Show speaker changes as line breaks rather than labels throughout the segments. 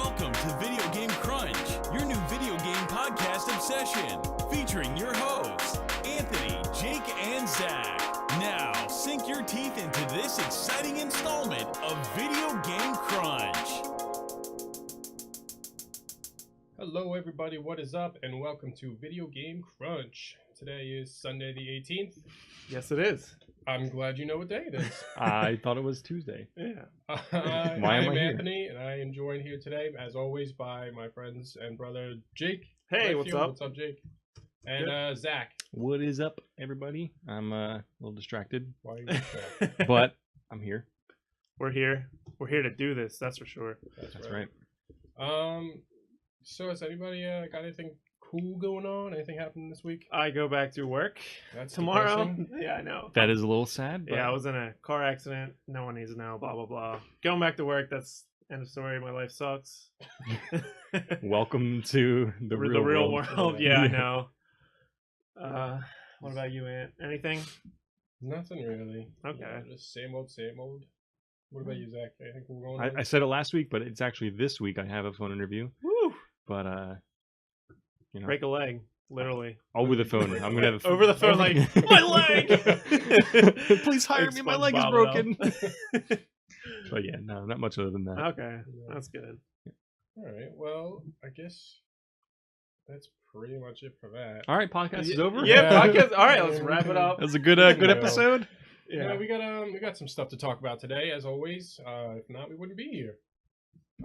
Welcome to Video Game Crunch, your new video game podcast obsession, featuring your hosts, Anthony, Jake, and Zach. Now, sink your teeth into this exciting installment of Video Game Crunch.
Hello everybody, what is up? And welcome to Video Game Crunch. Today is Sunday the 18th.
Yes, it is.
I'm glad you know what day it is.
I thought it was Tuesday.
Yeah.
I
am I
am
here?
Anthony, and I am joined here today, as always, by my friends and brother Jake.
Hey, what's
Redfield.
up?
What's up, Jake? And Zach.
What is up, everybody? I'm a little distracted,
Why are you doing that?
but I'm here.
We're here. We're here to do this. That's for sure.
That's right.
So has anybody got anything cool going on? Anything happening this week?
I go back to work
That's
tomorrow.
depressing.
Yeah, I know.
That is a little sad. But
Yeah, I was in a car accident. No one needs to know. Blah blah blah. Going back to work. That's end of story. My life sucks.
welcome to the real world.
world. Yeah, I know. What about you, Ant? Anything?
Nothing really.
Okay.
Just same old, same old. What about you, Zach? Anything cool going on?
I said it last week, but it's actually this week. I have a phone interview,
Woo!
but you know,
Break a leg, literally.
over the phone. I'm gonna have
Over the phone, like my leg.
Please hire
Like
me. My leg is
SpongeBob
broken.
and all.
But yeah, no, not much other than that.
Okay, that's good.
All right. Well, I guess that's pretty much it for that.
All right, podcast is over.
Yeah,
Yeah.
podcast. All right, let's wrap it up.
That was a good
Yeah.
episode.
Yeah, we got some stuff to talk about today, as always. If not, we wouldn't be here.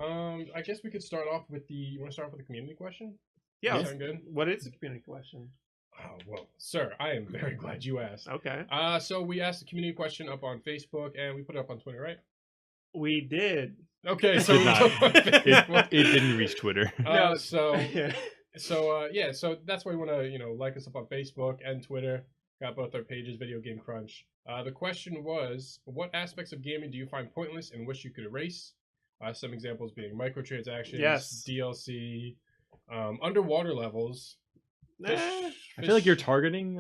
I guess we could start off with the. You want to start off with the community question?
Yeah.
Sound good?
What is the community question?
Oh well, sir, I am very glad you asked.
Okay.
So we asked the community question up on Facebook, and we put it up on Twitter, right?
We did.
Okay, so
Did
we
not.
put it on Facebook.
It didn't reach Twitter.
No.
So
Yeah.
so that's why you want to like us up on Facebook and Twitter. Got both our pages, Video Game Crunch. The question was, what aspects of gaming do you find pointless and wish you could erase? Some examples being microtransactions,
Yes.
DLC, underwater levels.
Nah.
I feel like you're targeting.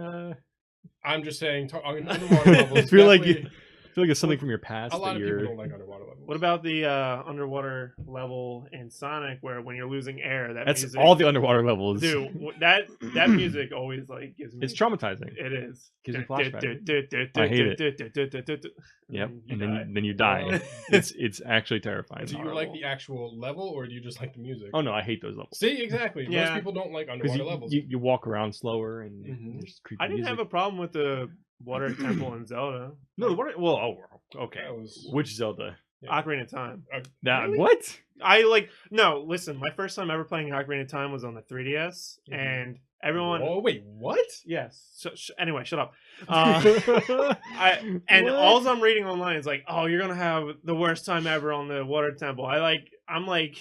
I'm just saying, underwater levels.
I feel like
definitely-
it's something from your past
a lot
that
of
you're.
people don't like underwater levels.
What about the underwater level in Sonic, where when you're losing air, that
That's
music,
all the underwater levels.
dude. That music always like gives me.
It's traumatizing.
It is.
Gives me flashbacks. I hate
it.
Yep,
You
and
die.
then you die. it's actually terrifying.
Do you like the actual level, or do you just like the music?
Oh no, I hate those levels.
See, exactly. Most
Yeah.
people don't like
Because
underwater levels.
you walk around slower and
Mhm.
there's creepy
I didn't
music.
have a problem with the water temple in Zelda.
No, the water. Well, okay.
That was-
Which Zelda?
Ocarina of Time.
That
Really?
what?
I like no. Listen, my first time ever playing Ocarina of Time was on the 3DS,
Mhm.
and everyone.
Oh wait, what?
Yes. So, anyway, shut up. And
What?
all I'm reading online is like, oh, you're gonna have the worst time ever on the water temple. I'm like,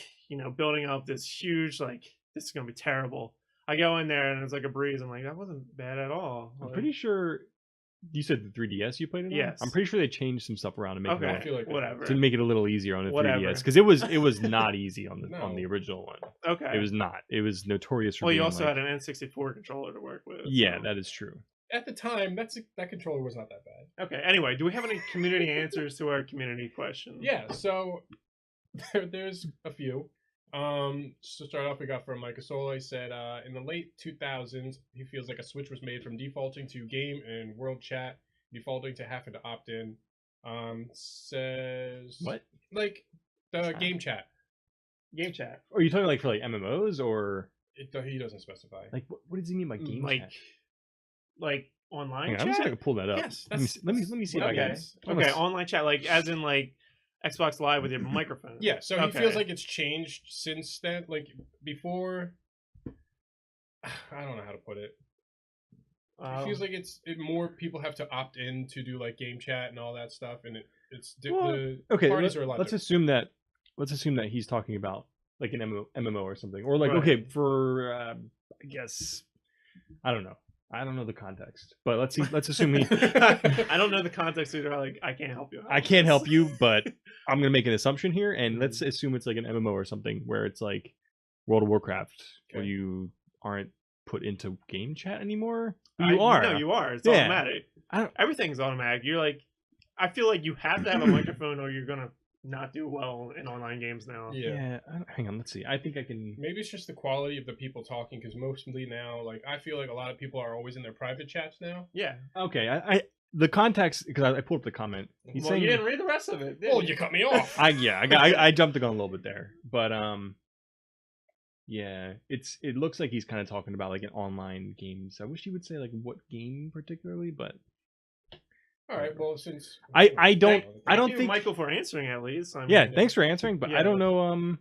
building up this huge this is gonna be terrible. I go in there and it's like a breeze. I'm like, that wasn't bad at all.
I'm
Like,
pretty sure you said the 3DS you played it on?
Yes.
I'm pretty sure they changed some stuff around to make
okay,
I feel like-
whatever.
to make it a little easier on the
Whatever.
3DS because it was not easy on
No.
the original one.
Okay.
It was not. It was notorious for
Well, you
being
also
like,
had an N64 controller to work with.
yeah,
so-
that is true.
At the time, that controller was not that bad.
Okay. Anyway, do we have any community answers to our community question?
Yeah, so there's a few. To start off, we got from Mike Asola. He said, in the late 2000s, he feels like a switch was made from defaulting to game and world chat, defaulting to having to opt in. Says
What?
Like the game chat.
Game chat.
Are you talking like for like MMOs or
He doesn't specify.
like what does he mean by game
Like,
chat?
like online
Hang on,
chat.
I'm just gonna pull that up.
Yes,
let me see if I
okay.
can.
Okay, online chat, like as in like Xbox Live with your microphone.
Yeah, so he
Okay.
feels like it's changed since then. Like before, I don't know how to put it. It feels like more people have to opt in to do like game chat and all that stuff, and
Well,
the
Okay,
parties are a lot.
let's
different.
assume that he's talking about like an MMO or something, or like
Right.
okay for I guess I don't know the context, but let's assume he.
I don't know the context either. Like, I can't help you.
I can't help you, but I'm gonna make an assumption here, and let's assume it's like an MMO or something where it's like World of Warcraft, where
Okay.
you aren't put into game chat anymore.
No,
You are.
you are. It's
Yeah.
automatic.
I don't-
Everything's automatic. You're like, I feel like you have to have a microphone or you're gonna not do well in online games now.
Yeah.
Hang on, let's see. I think I can.
Maybe it's just the quality of the people talking, because mostly now, like, I feel like a lot of people are always in their private chats now.
Yeah.
Okay, I the context, because I pulled up the comment. He's
Well,
saying
you didn't read the rest of it. Did
Well,
you?
you cut me off.
I jumped the gun a little bit there, but yeah, it looks like he's kind of talking about like an online games. I wish he would say like what game particularly, but
All right, well, since
I
Thank
don't
you,
think
Michael, for answering at least. I mean,
yeah, thanks for answering, but
Yeah.
I don't know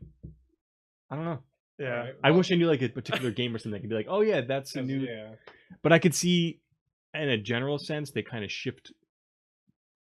I don't know.
Yeah.
All right,
I
well,
wish I knew like a particular game or something. I could be like, oh yeah, that's a
'cause,
new.
Yeah.
But I could see, in a general sense, they kind of shift.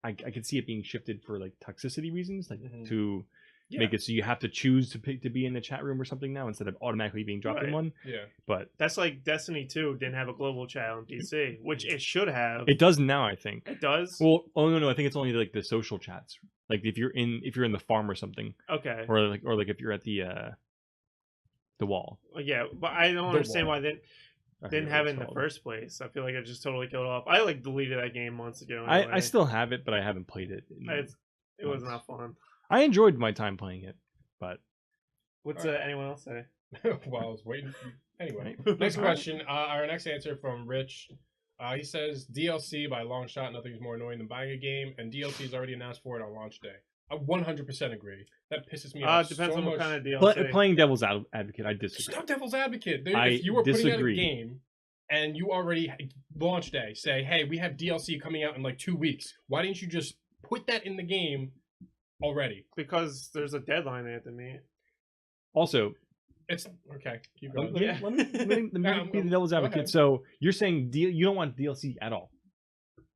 I could see it being shifted for like toxicity reasons, like
Mhm.
to make it so you have to choose to pick to be in the chat room or something now instead of automatically being dropped in
Right.
one.
Yeah.
But
That's like Destiny 2 didn't have a global chat on PC, which it should have.
it does now, I think.
It does?
Well, oh no, I think it's only like the social chats. Like if you're in the farm or something,
Okay.
or like if you're at the wall.
Yeah, but I don't understand why they
I forget
didn't
what
have it
it's
in the
called.
first place. I feel like it just totally killed off. I like deleted that game months ago.
I
anyway.
still have it, but I haven't played it.
It was
months.
not fun.
I enjoyed my time playing it, but
What's
Alright.
anyone else say?
While I was waiting. Anyway,
Right.
next question. Our next answer from Rich. He says DLC by a long shot. Nothing's more annoying than buying a game, and DLC is already announced for it on launch day. I 100% agree. That pisses me off.
Depends
so
on what
much.
kind of DLC.
playing devil's advocate, I disagree.
Stop devil's advocate.
I
If you were putting out a
disagree.
game and you already launch day say, "Hey, we have DLC coming out in like 2 weeks," why didn't you just put that in the game already?
Because there's a deadline they have to meet.
Also,
It's okay. Keep
let
going.
me,
Yeah.
let me
No,
be the devil's
go
advocate.
ahead.
So you're saying you don't want DLC at all,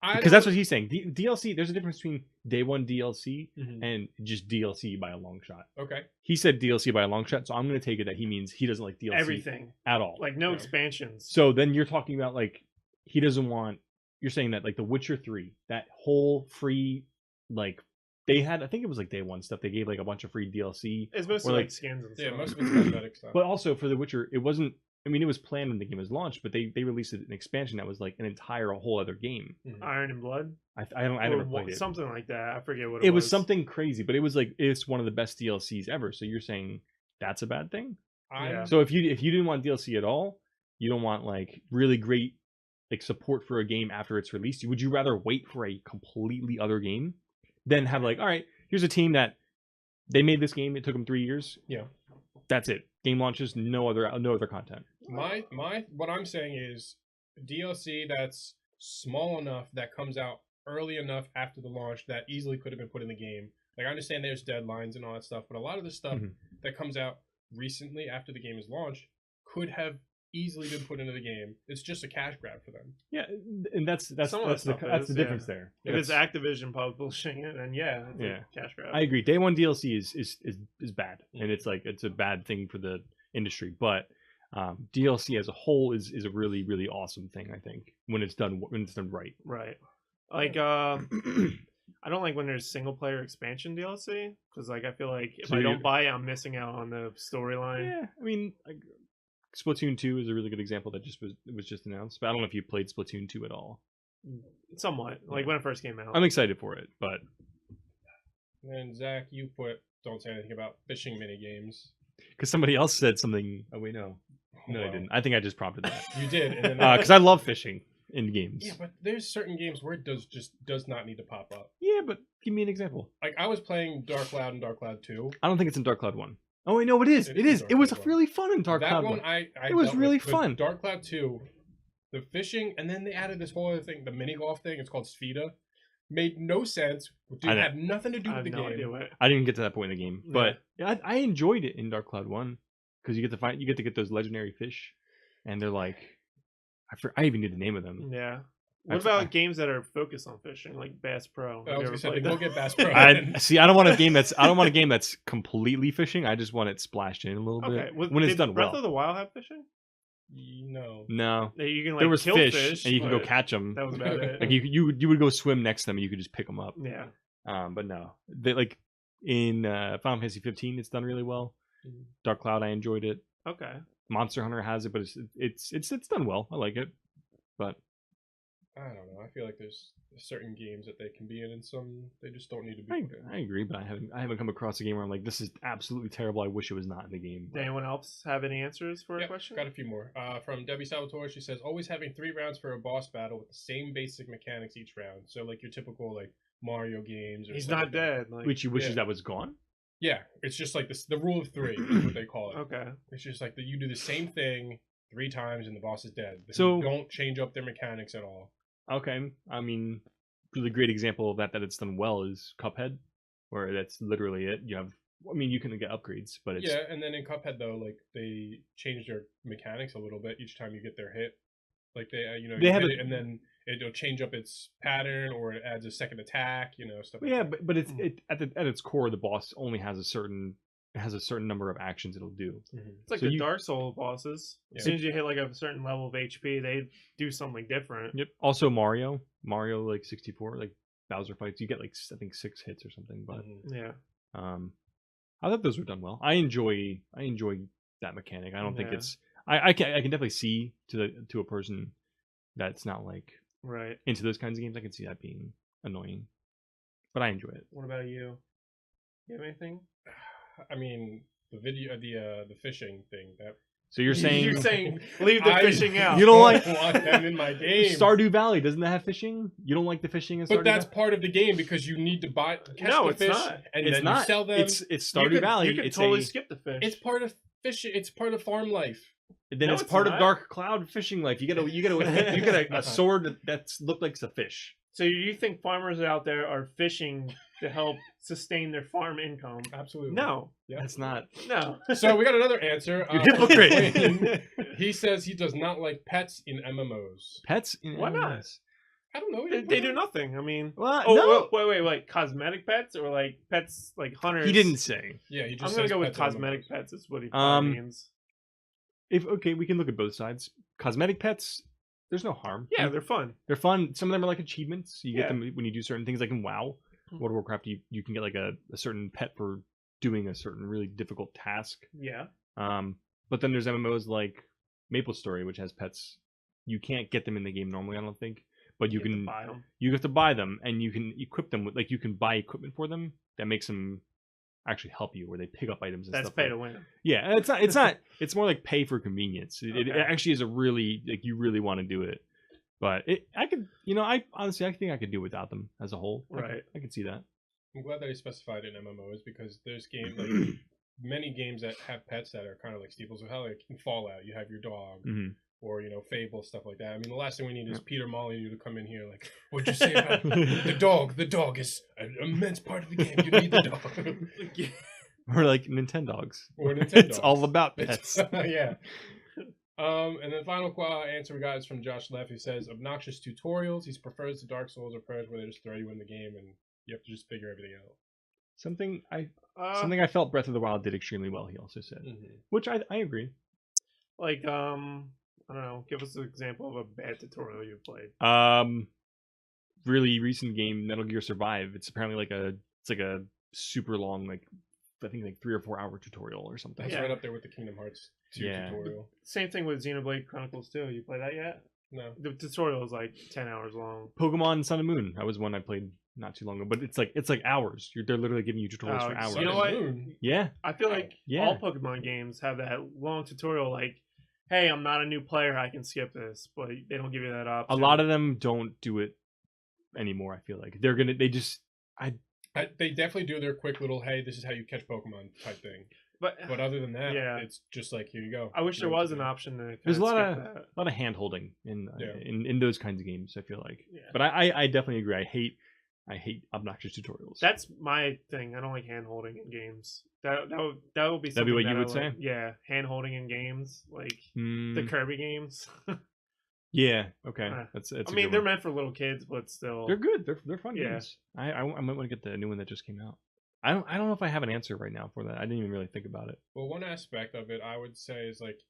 I
because that's
don't-
what he's saying. DLC, there's a difference between day one DLC
Mhm.
and just DLC by a long shot.
Okay.
He said DLC by a long shot, so I'm going to take it that he means he doesn't like DLC
Everything.
at all.
Like no
Yeah.
expansions.
So then you're talking about like he doesn't want. You're saying that like The Witcher 3, that whole free like they had, I think it was like day one stuff. They gave like a bunch of free DLC,
It's mostly
Or,
like
like-
skins and
Yeah,
stuff.
most of it's cosmetic stuff.
but also for The Witcher, it wasn't. I mean, it was planned when the game was launched, but they released an expansion that was like an entire whole other game.
Mhm.
Iron and Blood.
I
Or
never played it.
Something like that. I forget what
It was something crazy, but it was like it's one of the best DLCs ever. So you're saying that's a bad thing?
Yeah.
So if you didn't want DLC at all, you don't want like really great like support for a game after it's released. Would you rather wait for a completely other game than have like, all right, here's a team that they made this game. It took them 3 years.
Yeah.
That's it. Game launches, no other content.
My what I'm saying is DLC that's small enough that comes out early enough after the launch that easily could have been put in the game. Like I understand there's deadlines and all that stuff, but a lot of the stuff
Mhm.
that comes out recently after the game is launched could have easily been put into the game. It's just a cash grab for them.
Yeah, and that's
Some of that stuff
that's the
is,
difference
yeah.
there.
If it's
That's-
Activision publishing it, then yeah, it's
Yeah.
a cash grab.
I agree. Day one DLC is bad, and it's like it's a bad thing for the industry. But DLC as a whole is a really really awesome thing. I think when it's done right.
Right. Like I don't like when there's single player expansion DLC because like I feel like if
So
I
you-
don't buy it, I'm missing out on the storyline.
Yeah, I mean, like, Splatoon 2 is a really good example that was just announced. But I don't know if you played Splatoon 2 at all.
Somewhat like
Yeah.
when it first came out.
I'm excited for it, but
And Zach, you put don't say anything about fishing mini games.
because somebody else said something. Oh wait, no, I
Well,
didn't. I think I just prompted that
You did, and then
because I love fishing in games.
yeah, but there's certain games where it does not need to pop up.
Yeah, but give me an example.
Like I was playing Dark Cloud and Dark Cloud 2.
I don't think it's in Dark Cloud 1. Oh wait, no, it is.
It
It
is
is.
Dark
It was
Cloud 1.
really fun in Dark
that
Cloud
one
1.
I
It was
dealt
really
with, but
fun.
Dark Cloud 2, the fishing, and then they added this whole other thing, the mini golf thing. It's called Sfida. Made no sense.
I know.
Had nothing to do
I
with
have
the
no
game.
idea what.
I didn't get to that point in the game, but yeah, I enjoyed it in Dark Cloud 1 because you get to get those legendary fish, and they're like, I even knew the name of them.
Yeah.
I
What
for-
about
I-
games that are focused on fishing, like Bass Pro?
I
Have
was
you
gonna
ever
say,
played
go
that?
get Bass Pro.
I see. I don't want a game that's completely fishing. I just want it splashed in a little
Okay.
bit when it's
did
done
Breath
well.
of the Wild have fishing?
No.
No,
You can like
there was
kill
fish, and you can go
but
catch them.
That was about it.
Like you would go swim next to them, and you could just pick them up.
Yeah.
But no, they like in Final Fantasy 15, it's done really well.
Mhm.
Dark Cloud, I enjoyed it.
Okay.
Monster Hunter has it, but it's done well. I like it, but
I don't know. I feel like there's certain games that they can be in, and some they just don't need to be.
I agree, but I haven't come across a game where I'm like, this is absolutely terrible. I wish it was not in the game.
Does anyone else have any answers for a
Yeah,
question?
got a few more. From Debbie Salvatore, she says, always having 3 rounds for a boss battle with the same basic mechanics each round. So like your typical like Mario games. Or
He's
stuff
not
like that.
dead. Like,
Which you wishes
Yeah.
that was gone.
Yeah, it's just like this. The rule of 3 is what they call it.
okay.
It's just like that you do the same thing 3 times and the boss is dead. They
So-
don't change up their mechanics at all.
Okay, I mean, really great example of that it's done well is Cuphead, where that's literally it. You have, I mean, you can get upgrades, but it's
Yeah, and then in Cuphead though, like they change their mechanics a little bit each time you get their hit. Like they,
They
you
have
hit
a-
it and then it'll change up its pattern or it adds a second attack. Stuff.
yeah,
like that.
but it's at its core, the boss only has a certain number of actions it'll do.
It's like
So
the
you-
Dark Souls bosses.
Yeah.
As soon as you hit like a certain level of HP, they do something different.
Yep. Also Mario like 64, like Bowser fights, you get like I think 6 hits or something, but
Mhm.
Yeah.
I thought those were done well. I enjoy that mechanic. I don't think
Yeah.
it's I can definitely see to a person that's not like
Right.
into those kinds of games. I can see that being annoying, but I enjoy it.
What about you? You have anything?
I mean, the video, the fishing thing. That
So you're saying
You're saying leave the fishing out.
You don't like-
want them in my game.
Stardew Valley doesn't that have fishing? You don't like the fishing in Stardew
But that's
Valley?
part of the game because you need to catch
No,
the
it's
fish
not.
and
It's
then
not.
you sell them.
It's
You
Stardew
could-
Valley.
You can
It's
totally
a,
skip the fish.
It's part of fishing. It's part of farm life.
then
No,
it's
it's
part of
not.
Dark Cloud fishing life. You get a sword that's looked like it's a fish.
So you think farmers out there are fishing to help sustain their farm income?
Absolutely.
No.
Yeah.
That's not.
No.
So we got another answer.
You're
from
hypocrite.
Wayne. He says he does not like pets in MMOs.
Pets in
Why not?
MMOs.
I don't know.
They do nothing. I mean,
Well,
oh,
no.
wait, cosmetic pets or like pets like hunters?
He didn't say.
Yeah, he
I'm
just.
gonna
says
go with
pets in
cosmetic
MMOs.
pets. Is what he probably means.
Okay, we can look at both sides. Cosmetic pets, there's no harm.
Yeah, they're fun.
They're fun. Some of them are like achievements. You get
Yeah.
them when you do certain things, like in WoW,
Hmm.
World of Warcraft. You can get like a certain pet for doing a certain really difficult task.
Yeah.
But then there's MMOs like MapleStory, which has pets. You can't get them in the game normally, I don't think, but you
have to
can.
buy 'em.
You have to buy them, and you can equip them with like you can buy equipment for them that makes them actually help you, where they pick up items and
That's
stuff.
pay
like-
to win.
Yeah, it's not. It's not. It's more like pay for convenience. It
Okay.
actually is a really like you really want to do it, but I could. I honestly I think I could do without them as a whole.
Right.
I could see that.
I'm glad that he specified in MMOs because there's games like many games that have pets that are kind of like staples. So how like in Fallout you have your dog.
hmm
Or Fable, stuff like that. I mean, the last thing we need is Peter Molyneux to come in here like, "What'd you say about the dog? The dog is an immense part of the game. You need the dog."
Or like Nintendogs.
Or Nintendogs.
It's all about pets.
Yeah. And then final answer we got is from Josh Leff, who says obnoxious tutorials. He prefers the Dark Souls approach where they just throw you in the game and you have to just figure everything out.
Something I felt Breath of the Wild did extremely well. He also said, which I agree.
Like I don't know. Give us an example of a bad tutorial you played.
Really recent game, Metal Gear Survive. It's apparently like a super long, like I think like 3 or 4 hour tutorial or something.
That's
Yeah.
right up there with the Kingdom Hearts 2
Yeah.
tutorial.
Same thing with Xenoblade Chronicles 2. You play that yet?
No.
The tutorial is like 10 hours long.
Pokemon Sun and Moon. That was one I played not too long ago, but it's like hours. They're literally giving you tutorials
Oh,
for hours.
you know what?
Yeah,
I feel like
Yeah.
all Pokemon games have that long tutorial. Like, hey, I'm not a new player. I can skip this, but they don't give you that
a
option.
lot of them don't do it anymore. I feel like
They definitely do their quick little, hey, this is how you catch Pokemon type thing.
But
But other than that,
Yeah.
it's just like, here you go.
I wish there
You know what
was
to
an
do.
option to
There's a
kinda
lot
skip that.
a lot of hand holding in
Yeah.
in those kinds of games. I feel like,
Yeah.
but I definitely agree. I hate obnoxious tutorials.
That's my thing. I don't like hand holding in games. That would be
That'd be
something
what
that
you
I
would
like.
say?
Yeah, hand holding in games like the
Mm,
Kirby games.
yeah. Okay.
Uh,
That's.
I
a
mean,
good
they're
one.
meant for little kids, but still.
They're good. They're fun
Yeah.
games. I might want to get the new one that just came out. I don't know if I have an answer right now for that. I didn't even really think about it.
Well, one aspect of it I would say is like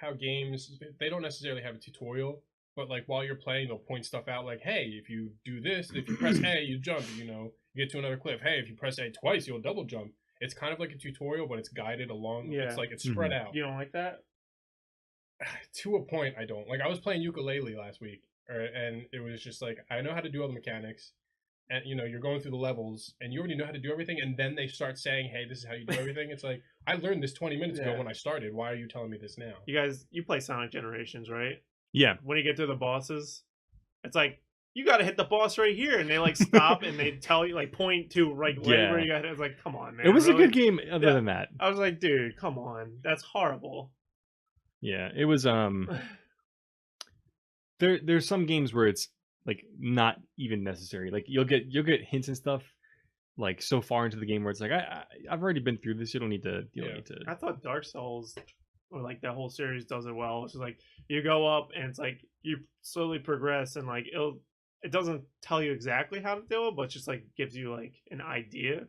how games, they don't necessarily have a tutorial, but like while you're playing, they'll point stuff out like, hey, if you do this, if you press A, you jump, you get to another cliff. Hey, if you press A twice, you'll double jump. It's kind of like a tutorial, but it's guided along.
Yeah.
It's like it's spread out.
You don't like that?
To a point, I don't. Like I was playing ukulele last week, and it was just like, I know how to do all the mechanics, and you're going through the levels, and you already know how to do everything, and then they start saying, "Hey, this is how you do everything." It's like, I learned this 20 minutes ago
Yeah.
when I started. Why are you telling me this now?
You play Sonic Generations, right?
Yeah.
When you get through the bosses, it's like you got to hit the boss right here, and they like stop and they tell you like point to right
Yeah.
where you got. It's like, come on, man.
It was
really?
a good game other
Yeah.
than that.
I was like, dude, come on, that's horrible.
Yeah, it was there's some games where it's like not even necessary. Like you'll get hints and stuff like so far into the game where it's like I've already been through this. You don't need to.
I thought Dark Souls or like that whole series does it well. It's just like you go up and it's like you slowly progress and like it doesn't tell you exactly how to do it, but just like gives you like an idea,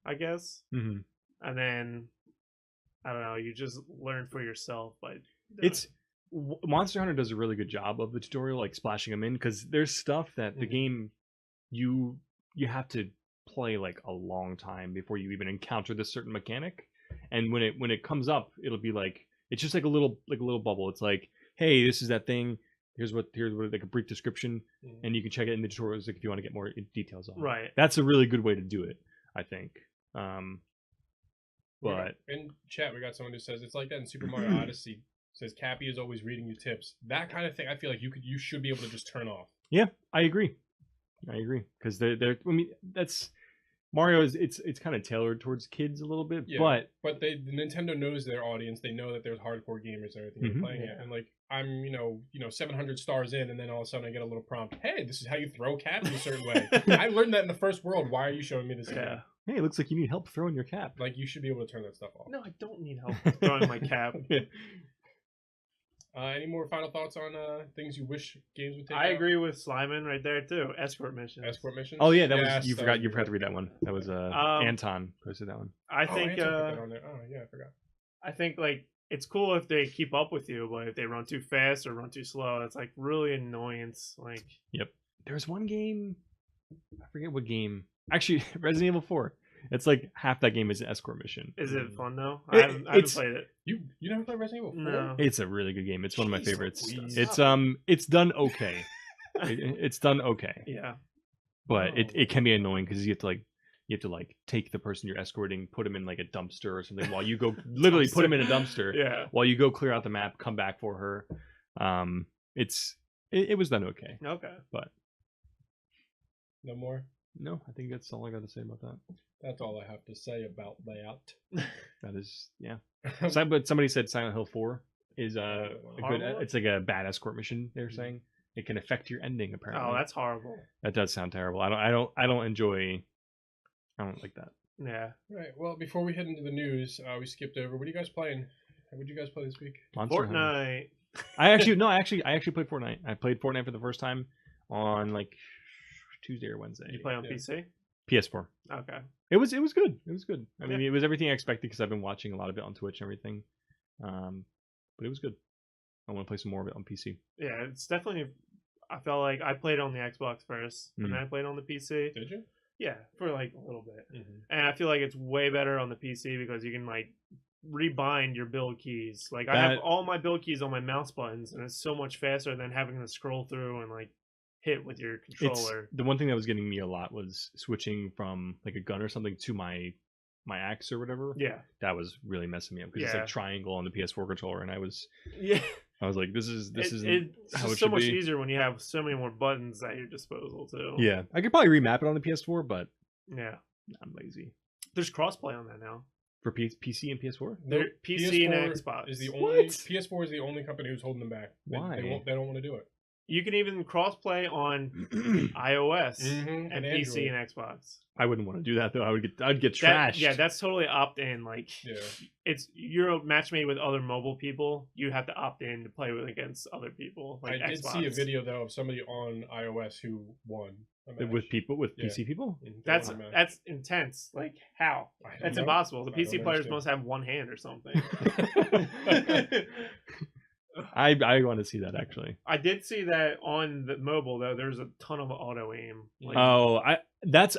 I guess.
Mm-hmm.
And then I don't know, you just learn for yourself. But
It's Monster Hunter does a really good job of the tutorial, like splashing them in, because there's stuff that the game you have to play like a long time before you even encounter this certain mechanic, and when it comes up, it'll be like it's just like a little bubble. It's like, hey, this is that thing. Here's what like a brief description, and you can check it in the tutorials like, if you want to get more details on it.
Right.
That's a really good way to do it, I think. But
in chat, we got someone who says it's like that in Super Mario Odyssey. Says Cappy is always reading you tips. That kind of thing, I feel like you should be able to just turn off.
yeah, I agree, because they're I mean, that's Mario is it's kind of tailored towards kids a little bit,
Yeah, but Nintendo knows their audience. They know that there's hardcore gamers and everything
Mhm.
playing it. And like I'm 700 stars in, and then all of a sudden I get a little prompt. Hey, this is how you throw Cappy a certain way. I learned that in the first world. Why are you showing me this?
Yeah.
Again?
hey, it looks like you need help throwing your cap.
Like you should be able to turn that stuff off.
No, I don't need help throwing my cap.
Any more final thoughts on things you wish games would take?
I
out?
agree with Slyman right there too. Escort missions.
Escort missions.
Oh yeah, that
Yes,
was you
that
forgot
was
you
good.
forgot to read that one. That was Anton posted that one.
I
Oh,
think
Anton put that on there. Oh yeah, I forgot.
I think like it's cool if they keep up with you, but if they run too fast or run too slow, it's like really annoyance. Like
There's one game, I forget what game. Actually, Resident Evil 4. It's like half that game is an escort mission.
is it fun though?
It-
I haven't
it's-
played it.
You never played Resident Evil 4?
No.
It's a really good game. It's one of my
Jeez
favorites.
Louise.
It's done okay. It's done okay,
Yeah.
but it can be annoying because you have to like take the person you're escorting, put them in like a dumpster or something while you go literally put them in a dumpster
Yeah.
while you go clear out the map, come back for her. It was done okay.
Okay.
No more.
No, I think that's all I got to say about that.
That's all I have to say about that.
That is, yeah. But somebody said Silent Hill 4 is a good.
Horrible?
It's like a bad escort mission. They're saying it can affect your ending. Apparently,
Oh, that's horrible.
that does sound terrible. I don't enjoy. I don't like that.
Yeah.
Right. Well, before we head into the news, we skipped over. What are you guys playing? What did you guys play this week?
Monster Hunter.
Fortnite.
I actually played Fortnite. I played Fortnite for the first time on like Tuesday or Wednesday.
You play on
Yeah.
PC?
PS4.
Okay.
It was good. It was good. I mean,
Yeah.
it was everything I expected because I've been watching a lot of it on Twitch and everything. But it was good. I want to play some more of it on PC.
Yeah, it's definitely. I felt like I played on the Xbox first, and
Mhm.
then I played on the PC.
Did you?
Yeah, for like a little bit.
Mm-hmm.
And I feel like it's way better on the PC because you can like rebind your build keys. Like I have
That-
all my build keys on my mouse buttons, and it's so much faster than having to scroll through and like hit with your
It's
controller.
the one thing that was getting me a lot was switching from like a gun or something to my axe or whatever.
Yeah,
That was really messing me up because it's
Yeah.
like triangle on the PS4 controller, and I was
yeah.
like, this is
It's
how
just
it
so
should
much
be.
easier when you have so many more buttons at your disposal too.
Yeah, I could probably remap it on the PS4, but
Yeah.
I'm lazy.
There's crossplay on that now.
For PC and PS4?
They're PC and
PS4
Xbox.
is the only
What?
PS4 is the only company who's holding them back.
Why?
They don't want to do it.
You can even crossplay on iOS
Mhm,
and
and
PC
Android.
and Xbox.
I wouldn't want to do that though. I'd get
That-
trashed.
yeah, that's totally opt in. Like,
Yeah.
you're a match made with other mobile people. You have to opt in to play with against other people. Like
I did
Xbox.
see a video though of somebody on iOS who won a match.
with
Yeah.
PC people.
They
That's
won a match.
that's intense. Like how?
I don't
That's
know.
impossible. The
I
PC
don't
players
understand.
must have one hand or something.
I want to see that actually.
I did see that on the mobile though. There's a ton of auto aim. Like,
Oh, I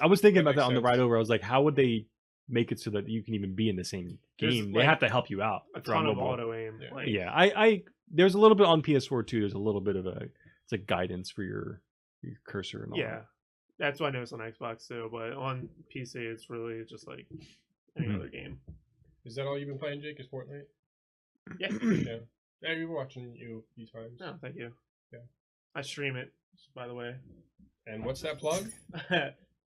was thinking
That
about that
makes
on the
sense.
ride over. I was like, how would they make it so that you can even be in the same
There's,
game? They
like,
have to help you out
a
for on
ton of
mobile.
auto aim.
Yeah.
Like,
Yeah, I there's a little bit on PS4 too. There's a little bit of a it's like guidance for your cursor and all.
Yeah, that's what I noticed on Xbox too. But on PC, it's really just like any
Mhm.
other game.
Is that all you've been playing, Jake? Is Fortnite?
Yeah.
Yeah. Yeah, we were watching you a few times.
No, thank you.
Yeah.
I stream it, by the way.
And what's that plug?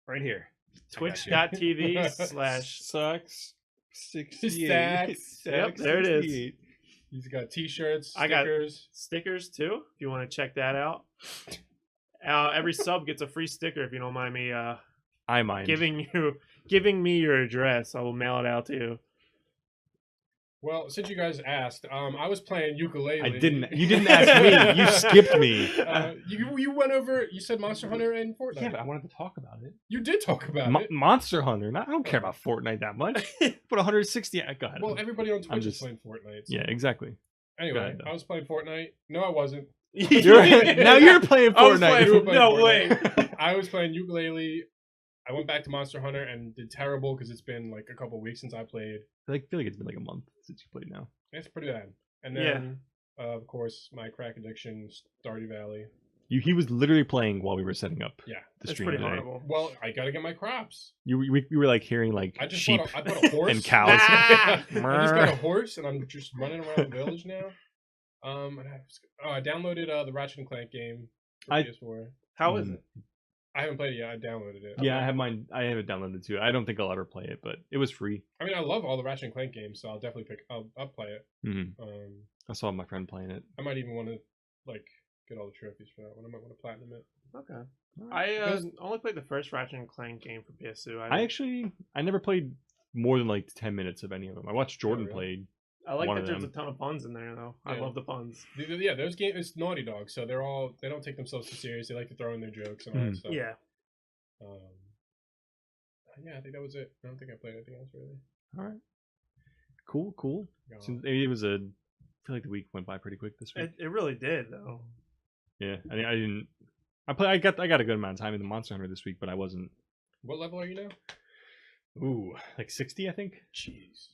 right here.
Twitch.tv slash
sucks 68.
Stacks.
Yep, there it is.
68.
He's got t-shirts,
I got-
stickers.
stickers too, if you want to check that out. Every sub gets a free sticker if you don't mind me
I mind.
giving me your address. I will mail it out to you.
Well, since you guys asked, I was playing ukulele.
I didn't. You didn't ask me. You skipped me.
You went over. You said Monster Hunter and Fortnite.
Yeah, but I wanted to talk about it.
You did talk about it.
Monster Hunter. I don't care about Fortnite that much. Put 160. Go ahead.
Well, everybody on Twitch
just-
is playing Fortnite. so-
yeah, exactly.
Anyway,
ahead, though.
I was playing Fortnite. No, I wasn't.
Now you're playing
I was
Fortnite.
You were
playing-
playing
no way.
Fortnite. I was playing ukulele. I went back to Monster Hunter and did terrible because it's been like a couple weeks since I played.
I feel like it's been like a month since you played now.
It's pretty bad. And then, of course, my crack addiction, Stardew Valley.
He was literally playing while we were setting up
Yeah.
the
That's
stream
pretty
today.
horrible.
Well, I gotta get my crops.
We were like hearing like
I just
sheep
I bought a horse
and cows.
I just got a horse and I'm just running around the village now. And I downloaded the Ratchet and Clank game for
I-
PS4.
How is it?
I haven't played it yet. I downloaded it.
Yeah, I have mine. I have it downloaded too. I don't think I'll ever play it, but it was free.
I mean, I love all the Ratchet and Clank games, so I'll definitely I'll play it.
hmm
Um,
I saw my friend playing it.
I might even want to like get all the trophies for that one. I might want to platinum it.
Okay. I only played the first Ratchet and Clank game for PS2.
I never played more than like 10 minutes of any of them. I watched Jordan
really?
play.
I like
one
that
of
there's
them.
a ton of puns in there though. I
Yeah.
love the puns.
Yeah, those games. It's Naughty Dog, so they don't take themselves too serious. They like to throw in their jokes and all that
Mhm.
stuff.
Yeah.
Yeah, I think that was it. I don't think I played anything else really.
All right. Cool.
No.
Since it was I feel like the week went by pretty quick this week.
It really did though.
Yeah, I didn't. I got a good amount of time in the Monster Hunter this week, but I wasn't.
What level are you now?
Ooh, like 60, I think.
Jeez.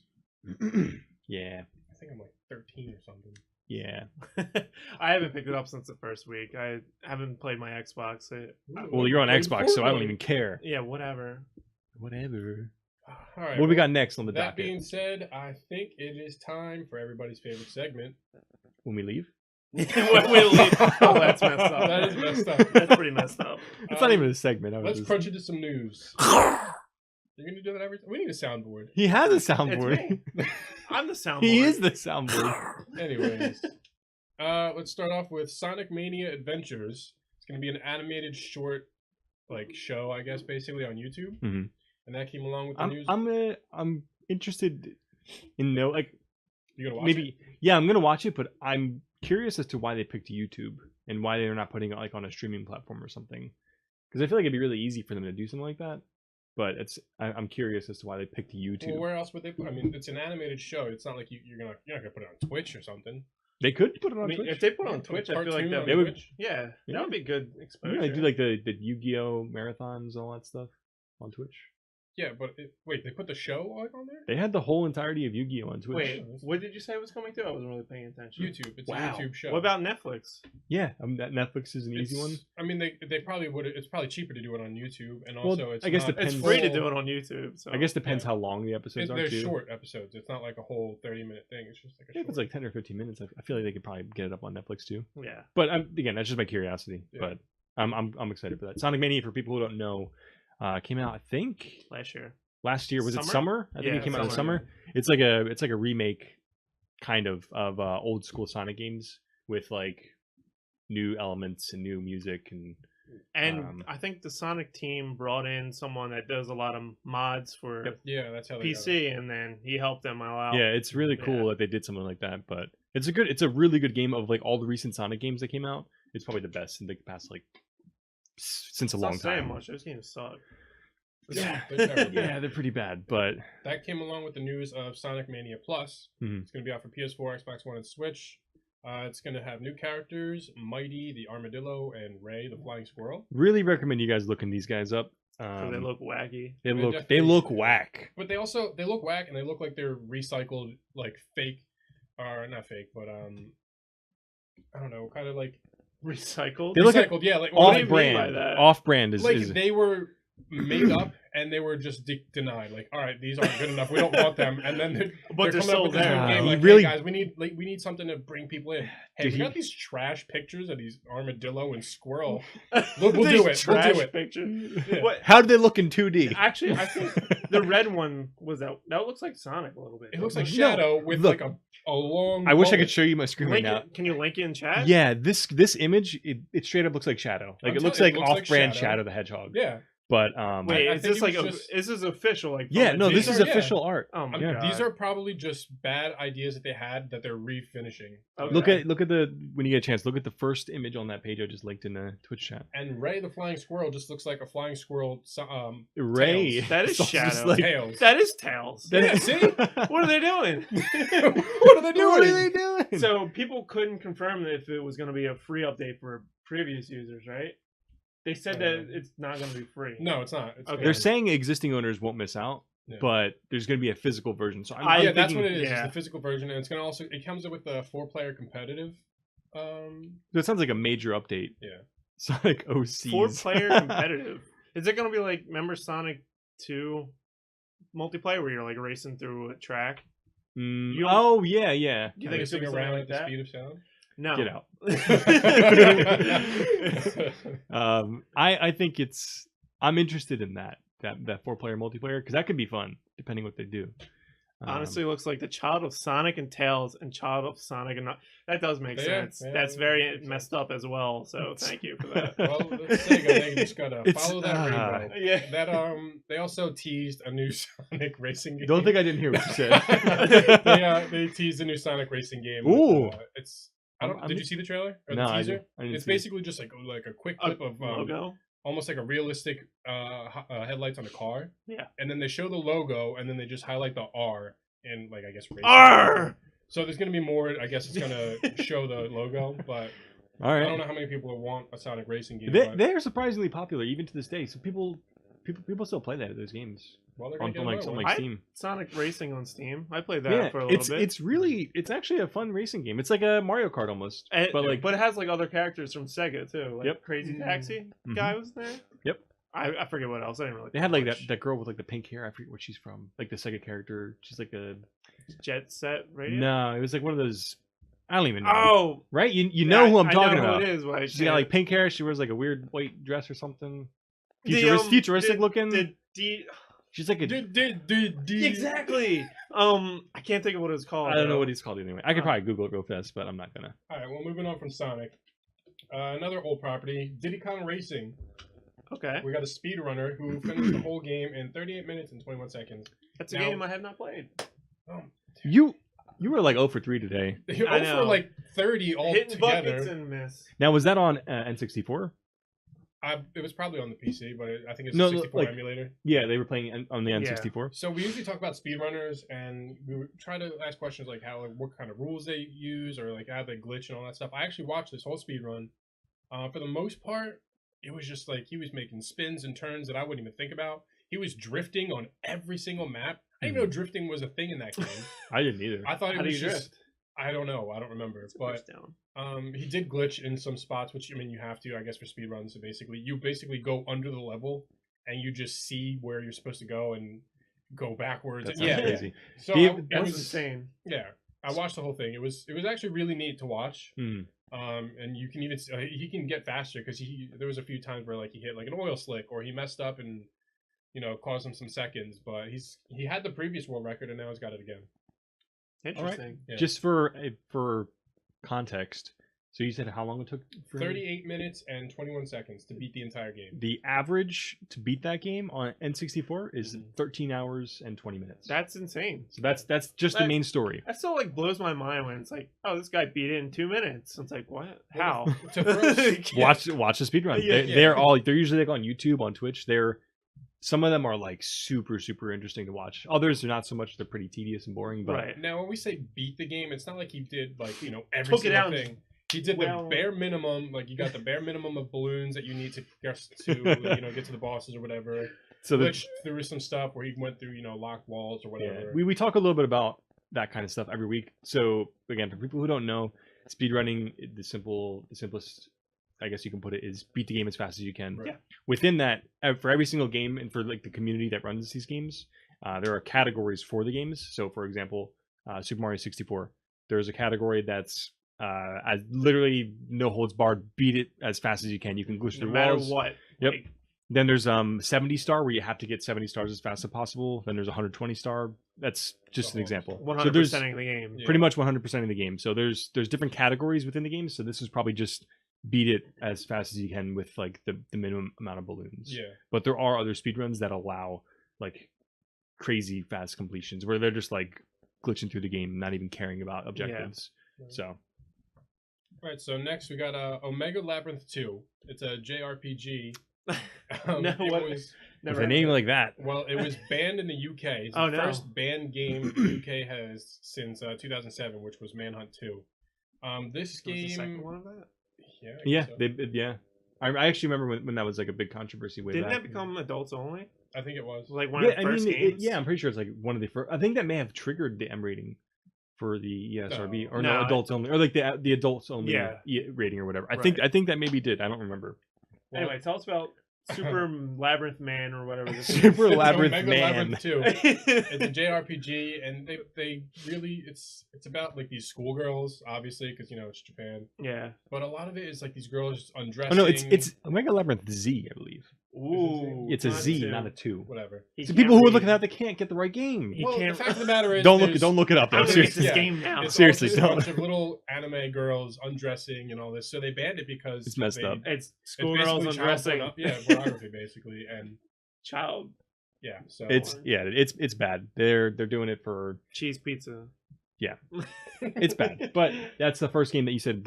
Yeah,
I think I'm like 13 or something.
yeah.
I haven't picked it up since the first week. I haven't played my Xbox.
Well, you're on
Played
Xbox, so I don't
Fortnite.
even care.
Yeah, whatever.
Whatever.
All right.
What do we
well,
got next on the
That
docket?
being said, I think it is time for everybody's favorite segment.
When we leave?
We'll leave. Oh, that's messed up.
That is messed up.
That's pretty messed up.
It's not even a segment. I was
Let's
just-
crunch into some news. You're gonna do that every time. We need a soundboard.
He has a
It's
soundboard.
me. I'm the soundboard.
He is the soundboard.
Anyways, let's start off with Sonic Mania Adventures. It's gonna be an animated short, like show, I guess, basically on YouTube.
Mhm.
And that came along with the news.
I'm interested in like
You gonna watch
maybe
it?
yeah, I'm gonna watch it, but I'm curious as to why they picked YouTube and why they're not putting it like on a streaming platform or something. Because I feel like it'd be really easy for them to do something like that. But I'm curious as to why they picked YouTube.
Well, where else would they put? I mean, it's an animated show. It's not like you're not gonna put it on Twitch or something.
They could put it on
I mean,
Twitch.
if they put it on
Put a
Twitch, I feel like
cartoon
that
on
They would-
Twitch.
Yeah,
Yeah.
that would be good exposure.
Yeah, they do like the Yu-Gi-Oh marathons, all that stuff on Twitch.
Yeah, but wait, they put the show like on there?
They had the whole entirety of Yu-Gi-Oh on Twitch.
Wait, what did you say was coming to? I wasn't really paying attention.
YouTube. It's
Wow.
a YouTube show.
What about Netflix?
Yeah, that Netflix is an easy one.
I mean, they probably would. It's probably cheaper to do it on YouTube, and
Well,
also it's
I guess
not,
depends-
It's free to
full-
do it on YouTube. So
I guess depends
yeah.
how long the episodes are
They're
too.
short episodes. It's not like a whole 30-minute thing. It's just like a
Yeah, if it's
short.
like 10 or 15 minutes, I feel like they could probably get it up on Netflix too.
Yeah.
But again, that's just my curiosity.
Yeah.
But I'm excited for that. Sonic Mania, for people who don't know, came out I think
Last year.
last year. Was it
Summer?
summer? I think
Yeah,
it came out in the
summer.
summer. It's like a remake, kind of old school Sonic games with like new elements and new music and
And I think the Sonic team brought in someone that does a lot of mods for
Yep.
Yeah, that's how they got it.
PC, and then he helped them all out.
yeah, it's really cool
Yeah.
that they did something like that. But it's a really good game. Of like all the recent Sonic games that came out, it's probably the best in the past like since a
It's
long
not saying
time.
much. Those games suck.
Yeah,
They're terrible.
yeah, they're pretty bad. But
That came along with the news of Sonic Mania Plus.
Mhm.
It's going to be out for PS4, Xbox One, and Switch. It's going to have new characters: Mighty, the Armadillo, and Ray, the Flying Squirrel.
really recommend you guys looking these guys up.
'Cause they look wacky.
They
They
look
definitely-
whack.
But they look whack, and they look like they're recycled, like fake, or not fake, but I don't know, kind of like
Recycled.
They look at
Recycled, yeah, like
What do you
off
mean by
brand.
that?
Off brand is,
like
is
they were made up and they were just denied. Like, all right, these aren't good enough. We don't want them. And then
But they're
coming
still
up with this new
there.
game.
You
Like,
really-
hey guys, we need something to bring people in. Hey,
Dude,
we
he-
got these trash pictures of these armadillo and squirrel.
We'll
do it. We'll
Trash
do it.
Picture.
Yeah.
What?
How do they look in 2D?
Actually, I think the red one was that. That looks like Sonic a little bit.
It looks like
No,
Shadow with
look.
like a long.
I wish I
mullet.
could show you my screen right
Link
now.
it, can you link it in chat?
Yeah, this image it straight up looks like Shadow. Like
I'm
it looks
telling
like
you, it looks like
off-brand
Shadow.
Shadow the Hedgehog.
Yeah.
But
Wait,
I
is
think
this
it
like
was just-
this is official? Like
yeah,
from
no,
the
this
These
is
are- yeah.
official art.
Oh my
Yeah.
god.
These are probably just bad ideas that they had that they're refinishing.
Okay.
Look at the when you get a chance. Look at the first image on that page I just linked in the Twitch chat.
And Ray the flying squirrel just looks like a flying squirrel.
Ray.
Tails.
That is
It's also just
Shadow.
like-
Tails.
That is Tails.
that
Yeah,
is-
see?
What are they doing?
What are they doing?
What are they doing?
So people couldn't confirm if it was going to be a free update for previous users, right? They said that it's not going to be free.
No, it's not. It's
Okay.
gonna-
They're saying existing owners won't miss out,
Yeah.
but there's going to be a physical version. So
I-
I'm
yeah, that's
thinking,
what it is.
yeah.
It's the physical version, and it's gonna also it comes with the 4-player competitive.
That sounds like a major update.
Yeah.
Sonic OCs.
4-player competitive. Is it going to be like, remember Sonic 2 multiplayer where you're like racing through a track?
Mm,
You-
oh yeah, yeah.
You think it's going to
Racing
be something
around
like
at the
that?
speed of sound.
No.
Get out.
Well,
I think I'm interested in that 4-player multiplayer because that could be fun depending what they do.
Honestly, looks like the child of Sonic and Tails and child of Sonic and that does make
Yeah,
sense.
yeah,
That's
yeah,
very
makes
messed up as well. So thank you for that.
Sega, they just gotta
It's,
follow that rainbow.
Yeah.
That they also teased a new Sonic racing game.
Don't think I didn't hear what you said.
they teased a new Sonic racing game.
Ooh.
It's. I don't.
I'm-
Did you see the trailer or
No,
the
I
teaser?
didn't
It's
see it.
basically just like a quick
A
clip of
logo.
almost like a realistic headlights on a car.
Yeah.
And then they show the logo, and then they just highlight the R and like I guess racing.
R.
So there's gonna be more. I guess it's gonna show the logo, but
All
I
right.
don't know how many people will want a Sonic racing game.
They,
but,
they're surprisingly popular even to this day. So people still play those games
well, they're
on
gonna get
like
another
something
one.
like
I-
Steam.
Sonic Racing on Steam. I played that
Yeah,
for a little bit.
it's actually a fun racing game. It's like a Mario Kart almost, but like
but it has like other characters from Sega too. Like
Yep.
Crazy Taxi
Mhm.
guy was there.
Yep.
I forget what else. I didn't really.
they had like
watch.
that girl with like the pink hair. I forget where she's from. Like the Sega character. She's like a
Jet Set Radio.
no. It was like one of those. I don't even know.
Oh,
Right? You know who I'm
I
talking
know
about.
Who it is, but I
She's got
can't-
like pink hair. She wears like a weird white dress or something.
The,
Futuristic looking.
The D.
She's like a.
Exactly. I can't think of what it's called.
I don't know
though.
what he's called anyway. I could probably Google it real fast, but I'm not gonna.
All right, well, moving on from Sonic. Another old property, Diddy Kong Racing.
Okay,
We got a speedrunner who finished the whole game in 38 minutes and 21 seconds.
that's a
Now-
game I have not played.
You were like 0 for 3 today.
He
I
went for
know.
like 30 all
Hitting buckets
together.
and miss.
Now was that on N64?
It was probably on the PC, but I think it's
No,
a 64
like-
emulator.
Yeah, they were playing on the N64.
So we usually talk about speedrunners, and we would try to ask questions like how, like, what kind of rules they use, or like how they glitch and all that stuff. I actually watched this whole speedrun. For the most part, it was just like he was making spins and turns that I wouldn't even think about. He was drifting on every single map. I didn't even know drifting was a thing in that game.
I didn't either.
I thought
How
it
do
was
you
just.
drift?
I don't know. I don't remember. But
First down.
he did glitch in some spots, which I mean you have to, I guess, for speedruns. So basically, you go under the level and you just see where you're supposed to go and go backwards.
That
And-
sounds
yeah,
crazy.
So
He-
it
That's
was
insane.
yeah. I watched the whole thing. It was actually really neat to watch.
Mhm.
And you can even he can get faster because there was a few times where like he hit like an oil slick or he messed up and caused him some seconds. But he had the previous world record and now he's got it again.
Interesting.
Yeah.
Just for context, so you said how long it took for him?
38 minutes and 21 seconds to beat the entire game.
The average to beat that game on N64 is
Mhm.
13 hours and 20 minutes.
That's insane.
So that's just the
That-
main story.
That still like blows my mind when it's like, oh, this guy beat it in 2 minutes. It's like, what? How?
To throw-
Watch the speedrun.
Yeah,
They're usually like on YouTube, on Twitch. Some of them are like super interesting to watch. Others are not so much. They're pretty tedious and boring. But
Right.
Now, when we say beat the game, it's not like he did like every
Took it
single
out and
thing. He did
well-
the bare minimum. Like you got the bare minimum of balloons that you need to get to the bosses or whatever.
so the,
Which there was some stuff where he went through locked walls or
yeah,
whatever.
we talk a little bit about that kind of stuff every week. So again, for people who don't know, speedrunning, the simplest I guess you can put it, is beat the game as fast as you can.
Right.
Yeah.
Within that, for every single game and for like the community that runs these games, there are categories for the games. So, for example, Super Mario 64, there's a category that's literally no holds barred, beat it as fast as you can. You can glitch
No
through
matter
walls.
what.
Yep.
Like,
Then there's 70 star where you have to get 70 stars as fast as possible. Then there's 120 star. That's just an example.
100%
So there's
of the game.
Yeah.
pretty much 100% of the game. So there's different categories within the game. So this is probably just beat it as fast as you can with like the minimum amount of balloons.
Yeah.
But there are other speedruns that allow like crazy fast completions where they're just like glitching through the game, not even caring about objectives.
Yeah.
So
All right. So next we got Omega Labyrinth 2. It's a JRPG.
No,
it
what-
was
with
Never
a name
heard.
like that,
well, it was banned in the UK. It's
Oh,
the
no.
first banned game the UK has since 2007, which was Manhunt 2. This
Was the second
game,
one of that?
yeah, I
yeah,
guess so.
yeah. I actually remember when that was like a big controversy way
Didn't
back.
that become adults only?
I think it was.
Like one
Yeah,
of the
I
first
mean,
games?
yeah, I'm pretty sure it's like one of the first. I think that may have triggered the M rating for the E ESRB or
No,
no, adults only, or like the adults only
Yeah.
rating or whatever.
Right.
I think that maybe did. I don't remember.
Well,
Anyway, tell us about Super Labyrinth Man or whatever this is.
Super
it's
Labyrinth
Omega
Man.
Labyrinth 2. It's a JRPG, and they really it's about like these schoolgirls, obviously, because it's Japan.
Yeah.
But a lot of it is like these girls undressing.
Oh no, it's Omega Labyrinth Z, I believe.
Ooh.
It's a
not
Z,
two.
not a 2.
whatever.
He
So
can't
people who are
read.
looking at that, they can't get the right game.
He
Well,
can't-
the fact of the matter is,
Don't look it up.
I'm
Though.
gonna get
Seriously,
this game now.
It's
Seriously,
also a
don't.
bunch of little anime girls undressing and all this, so they banned it because
It's messed
they-
up.
It's
It's
schoolgirls
basically child
undressing.
Yeah, pornography basically, and
Child
yeah, so
It's bad. They're doing it for
cheese pizza.
it's bad. But that's the first game that you said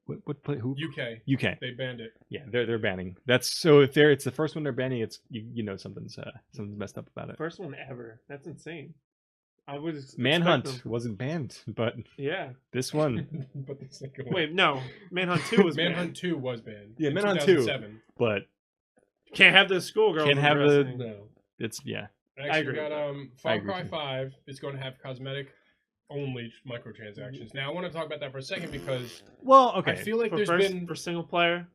what play who
UK
UK.
they banned it.
Yeah, they're banning. That's so if it's the first one they're banning, it's you know something's messed up about it.
First one ever. That's insane. I would expect
Manhunt
them-
wasn't banned, but
Yeah.
this one,
But the second one,
Wait, no. Manhunt 2 was
Manhunt
banned.
2 was banned.
Yeah,
in
Manhunt 2.
2007.
but
Can't have the schoolgirls
Can't have the-
undressing.
No.
it's yeah.
Next,
I
we
agree
got
with
Far
agree
Cry
too.
5 is going to have cosmetic only microtransactions. Now I want to talk about that for a second because
Well, okay.
I feel like
For
there's
first,
been
for single player.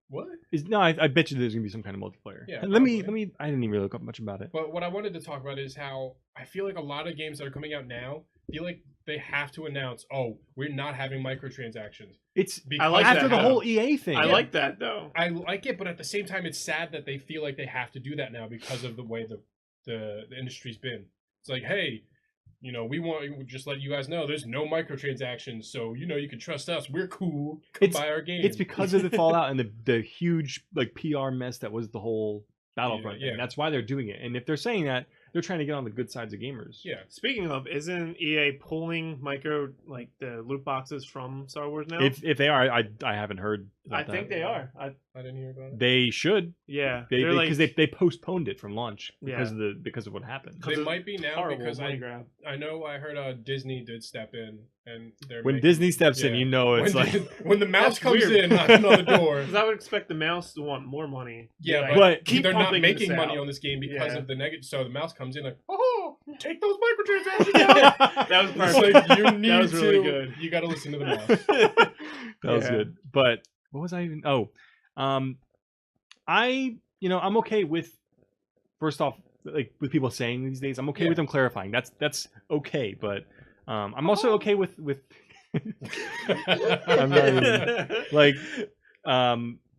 what?
I bet you there's gonna be some kind of multiplayer.
Yeah,
Let me.
probably.
I didn't even really look up much about it.
But what I wanted to talk about is how I feel like a lot of games that are coming out now feel like they have to announce, "Oh, we're not having microtransactions."
It's
Because
like
after
that,
the
though.
whole EA thing.
I
Yeah.
like that though.
I like it, but at the same time, it's sad that they feel like they have to do that now because of the way the industry's been. It's like, hey, we want to just let you guys know there's no microtransactions, so you can trust us. We're cool. Come buy our game.
It's because of the Fallout and the huge like PR mess that was the whole Battlefront
Yeah.
thing. That's why they're doing it. And if they're saying that, they're trying to get on the good sides of gamers.
yeah.
Speaking of, isn't EA pulling the loot boxes from Star Wars now?
If they are, I haven't heard.
I
about
think
that.
they are.
I didn't hear about it.
They should.
Yeah,
They're
like
because they postponed it from launch because
Yeah.
because of what happened.
They might be now
horrible
because
money grab.
I know I heard Disney did step in and they're
When
making-
Disney steps in,
yeah.
you know it's
when,
like.
when the mouse
That's
comes
weird.
in knocking on the door.
Because I would expect the mouse to want more money.
Yeah,
Like,
but
keep
they're not
pumping
making
this
money
out.
on this game because
Yeah.
of the negative. So the mouse comes in like, oh, take those microtransactions out.
That was
It's
perfect.
like, you need
That was really
to.
good.
You got to listen to the mouse.
That was
Yeah.
good. But what was I even? Oh, I'm okay with. First off, like with people saying these days, I'm okay
Yeah.
with them clarifying. That's okay. But I'm also okay with I'm not even- like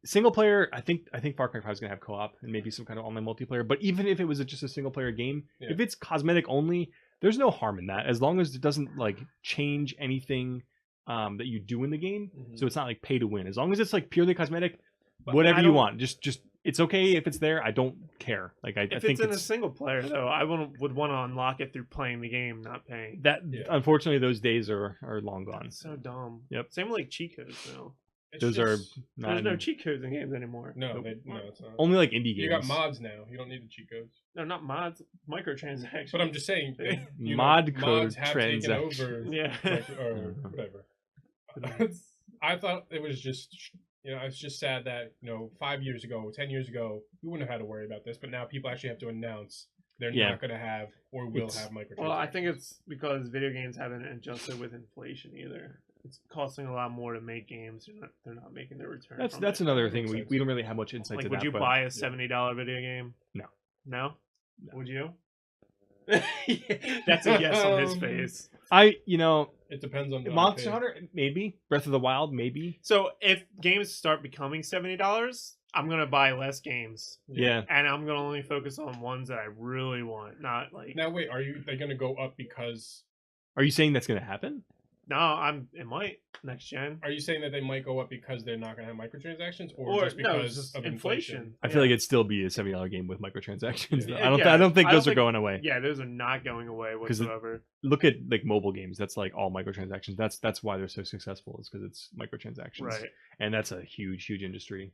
single player. I think Far Cry 5 is gonna have co-op and maybe some kind of online multiplayer. But even if it was just a single player game,
Yeah.
if it's cosmetic only, there's no harm in that as long as it doesn't like change anything that you do in the game.
Mhm.
So it's not like pay to win. As long as it's like purely cosmetic,
But
whatever
I
you
don't-
want. Just it's okay if it's there. I don't care. Like I
If
think
it's in a
it's
single player, though, I would want to unlock it through playing the game, not paying.
that.
Yeah.
Unfortunately, those days are long gone.
It's so dumb.
Yep.
Same with like cheat codes now.
It's
Those are
just-
not
There's no
in-
cheat codes in games anymore.
no,
Nope.
no, it's not.
only like indie games.
You got mods now. You don't need the cheat codes.
No, not mods, microtransactions.
But I'm just saying,
Mod code
mods have taken
transaction.
over,
Yeah.
or whatever. I thought it was just, it's just sad that 5 years ago, 10 years ago, we wouldn't have had to worry about this, but now people actually have to announce they're
Yeah.
not going to have or will
It's-
have microtransactions.
Well, I think it's because video games haven't adjusted with inflation either. it's costing a lot more to make games. They're not making their return.
That's
from it.
another thing.
Makes
We
sense.
don't really have much insight
Like,
to
would
that.
you
but
buy a $70 video game?
No.
No? Would you? That's a yes on his face.
It depends on the
Monster
arcade.
Hunter, maybe. Breath of the Wild, maybe.
So if games start becoming $70, I'm gonna buy less games,
Yeah.
and I'm gonna only focus on ones that I really want, not like.
Now wait, they gonna go up because?
Are you saying that's going to happen?
No, it might next gen.
Are you saying that they might go up because they're not gonna have microtransactions, or just
no,
because
it's just
of
inflation.
I feel like it'd still be a $70 game with microtransactions.
Yeah.
I don't think
I
those
don't
are going away.
Yeah, those are not going away
'Cause it-
whatsoever.
Look at like mobile games. That's like all microtransactions. That's why they're so successful. Is because it's microtransactions.
Right.
And that's a huge industry.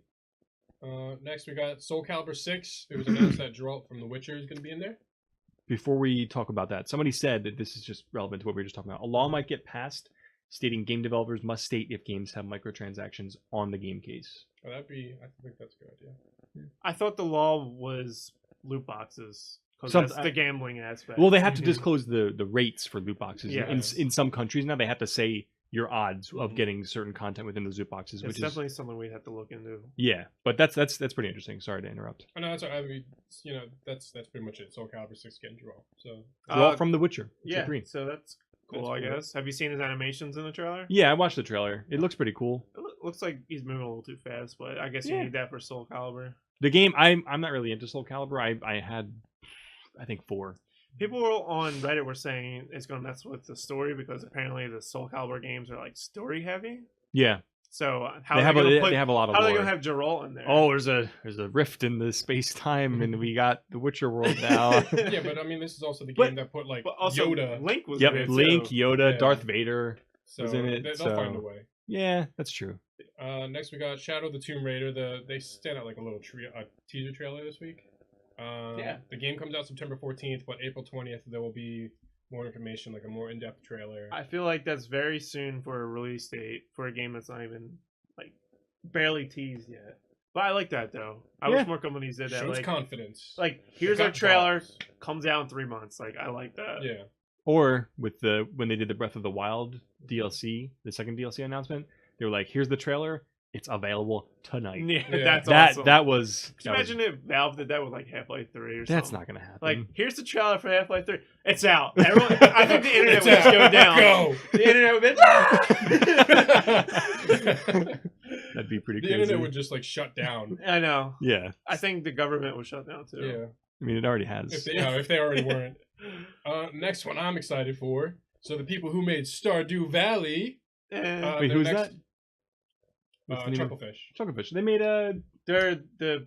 Next we got Soul Calibur 6. It was announced that Geralt from The Witcher is gonna be in there.
Before we talk about that, somebody said that this is just relevant to what we were just talking about. A law might get passed stating game developers must state if games have microtransactions on the game case.
Oh, I think that's a good idea.
I thought the law was loot boxes because
Some-
that's the gambling aspect.
Well, they have to
Mhm.
disclose the rates for loot boxes.
Yeah.
In some countries now, they have to say your odds of
Mhm.
getting certain content within those loot boxes,
it's
which is
definitely something we'd have to look into.
yeah. But that's pretty interesting. Sorry to interrupt.
Oh, no, that's I mean, that's pretty much it. Soul Calibur 6 getting Geralt. So
Geralt from The Witcher. It's
Yeah,
agreed.
so that's cool.
That's
I
cool.
guess. Have you seen his animations in the trailer?
Yeah, I watched the trailer. It looks pretty cool.
Looks like he's moving a little too fast, but I guess you
Yeah.
need that for Soul Calibur.
The game, I'm not really into Soul Calibur. I had, I think 4.
People on Reddit were saying it's going to mess with the story because apparently the Soul Calibur games are like story heavy.
Yeah,
So how
they
are
have
they
a,
going to put?
they have a lot of
How are they
lore.
going to have Geralt in there?
Oh, there's a rift in the space time, and we got the Witcher world now.
yeah, but I mean, this is also the
But-
game that put like
but also
Yoda.
Link was
Yep,
in it
Link,
too.
Yoda,
Yeah.
Darth Vader.
So
was in it,
they'll
so-
find a way.
Yeah, that's true.
Next we got Shadow of the Tomb Raider. They sent out like a little teaser trailer this week.
Yeah.
The game comes out September 14th, but April 20th there will be more information, like a more in-depth trailer.
I feel like that's very soon for a release date for a game that's not even like barely teased yet. But I like that though. I
Yeah.
wish more companies did that.
Shows
Like,
confidence.
here's
They
our
got
trailer,
balls.
comes out in 3 months. Like I like that.
Yeah.
Or with when they did the Breath of the Wild DLC, the second DLC announcement, they were like, "Here's the trailer. It's available tonight."
Yeah,
Yeah.
that's
that
awesome.
that was.
Could you imagine if Valve did that with like Half-Life 3 or something?
That's not gonna happen.
Like, here's the trailer for Half-Life 3. It's out. Everyone, I think the internet
It's
would just
out.
go down.
Go.
The internet would be.
that'd be pretty
The
crazy.
internet would just like shut down.
I know.
Yeah,
I think the government would shut down too.
Yeah.
I mean, it already has.
If they already weren't. Next one I'm excited for. So the people who made Stardew Valley.
Eh,
Wait,
their
who's
next-
that? What's the name of-
Chucklefish.
Chucklefish. They made
they're the.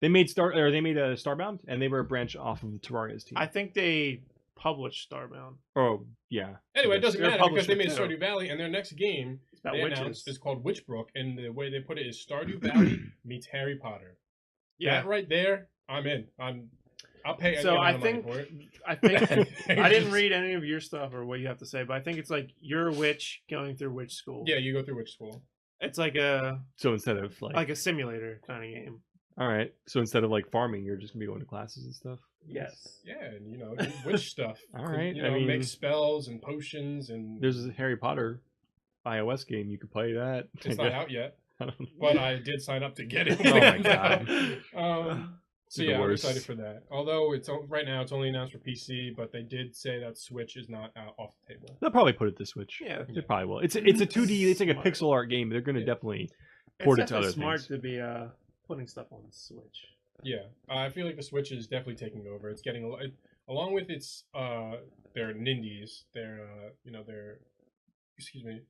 they made a Starbound, and they were a branch off of the Terraria's team.
I think they published Starbound.
Oh yeah.
Anyway, it doesn't
They're a
matter because they made
publisher, too.
Stardew Valley, and their next game
It's about
they
witches.
announced is called Witchbrook, and the way they put it is Stardew Valley meets Harry Potter.
Yeah.
That right there, I'm in. I'll pay.
So
any
I
amount of
think
money for it.
I think I didn't
Just-
read any of your stuff or what you have to say, but I think it's like you're a witch going through witch school.
Yeah, you go through witch school.
It's like a
So instead of like
a simulator kind of game.
all right, so instead of like farming, you're just gonna be going to classes and stuff.
Yes.
Yeah, and do witch stuff.
All right,
You
I
know,
mean-
make spells and potions, and
There's a Harry Potter iOS game. You could play that.
it's not out yet,
I don't know.
but I did sign up to get it.
Oh my God.
So
The
yeah, I'm
worst.
excited for that. Although right now it's only announced for PC, but they did say that Switch is not off the table.
They'll probably put it to Switch.
Yeah.
They probably will. It's a 2D. It's like a
Smart.
pixel art game. They're gonna
Yeah.
definitely
It's
port it to
definitely
other
smart
things.
to be putting stuff on the Switch.
Yeah, I feel like the Switch is definitely taking over. It's getting along with its their Nindies, their excuse me.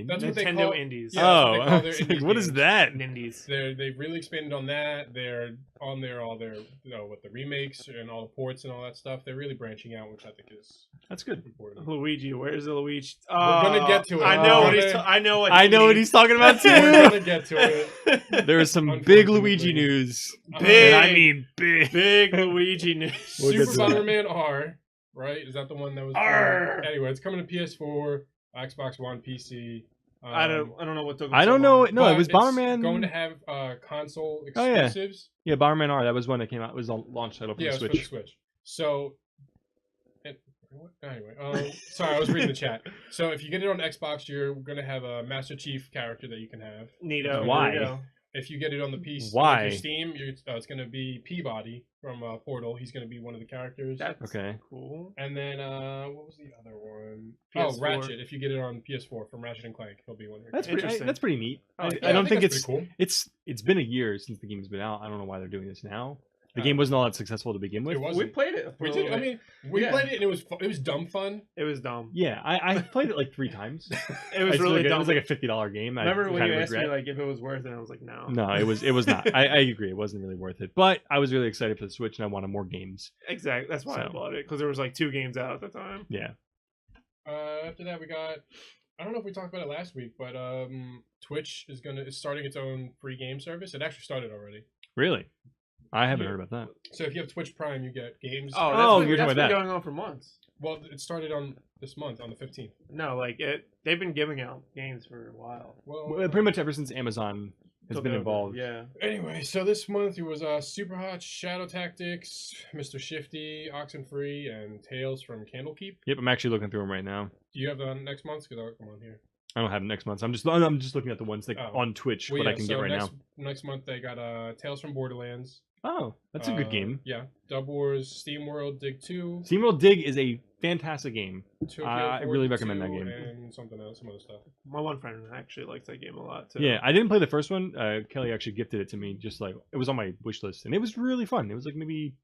That's what they
Nintendo
call-
Indies.
Yeah, that's what they
Oh,
call their
I was like,
indie
what is
games.
that?
Nindies.
They've really expanded on that. They're on there all their with the remakes and all the ports and all that stuff. They're really branching out, which I think is
That's good.
important.
Luigi, where's the Luigi?
We're gonna get to it.
I know what
We're
he's.
gonna-
I know what.
I
he
know what
needs.
he's talking about
We're
too.
gonna get to it.
There is some big
Unfortunately.
Luigi news.
Big.
And I mean big.
Big Luigi news.
We'll get
Super
to that.
Bomberman R, right? Is that the one that was?
Arr!
Anyway, it's coming to PS4, Xbox One, PC.
I don't know what took. him
I
so
don't know.
long.
No, it
but
was
it's
Bomberman.
Going to have console
Oh, yeah.
exclusives.
Yeah, Bomberman R. That was one that came out. It was a launch title for
Yeah,
the
it's for the
Switch.
Switch. So, Anyway, sorry, I was reading the chat. So if you get it on Xbox, you're gonna have a Master Chief character that you can have.
Neato.
Why?
There you go.
If you get it on the PC,
Why?
Like your Steam, it's gonna be Peabody from Portal. He's gonna be one of the characters.
That's
Okay.
cool.
And then what was the other one?
PS4.
Oh, Ratchet. If you get it on PS4 from Ratchet and Clank, he'll be one of your
That's
characters.
pretty.
Interesting.
That's pretty neat.
I like
I don't think
that's
it's
pretty cool.
it's been a year since the game's been out. I don't know why they're doing this now. The
Uh,
game wasn't all that successful to begin with.
It wasn't.
We played it. For
We
a
did.
little
I
bit.
mean, we
Yeah.
played it and it was dumb fun.
It was dumb.
Yeah, I played it like 3 times.
It was
It's
really
like a-
dumb.
It was like a $50 game.
Remember
I
when
kinda
you asked me
regret.
like if it was worth it? I was like, no.
No, it was not. I agree. It wasn't really worth it. But I was really excited for the Switch and I wanted more games.
Exactly. That's why I
So.
bought it because there was like 2 games out at the time.
Yeah.
After that, we got. I don't know if we talked about it last week, but Twitch is starting its own free game service. It actually started already.
Really? I haven't
Yeah.
heard about that.
So if you have Twitch Prime, you get games.
Oh,
Oh,
that's
you're
been,
talking
that's
about
been
that.
going on for months.
Well, it started on this month, on the 15th.
No, like they've been giving out games for a while.
Well,
Pretty much ever since Amazon has
Took
been
over.
involved.
Yeah.
Anyway, so this month it was Super Hot, Shadow Tactics, Mr. Shifty, Oxenfree, and Tales from Candlekeep.
Yep, I'm actually looking through them right now.
Do you have the next month? Because I'll come on here.
I don't have next month. I'm just looking at the ones like
Oh.
on Twitch,
Well,
what I
yeah,
can
so
get right
next,
now.
Next month they got Tales from Borderlands.
Oh, that's a good game.
Yeah, Dub Wars, Steam World, Dig 2,
SteamWorld Dig is a fantastic game.
Tokyo
I really recommend that
42,
game.
and something else, some other stuff.
My one friend actually likes that game a lot too.
Yeah, I didn't play the first one. Kelly actually gifted it to me. Just like it was on my wish list, and it was really fun. It was like maybe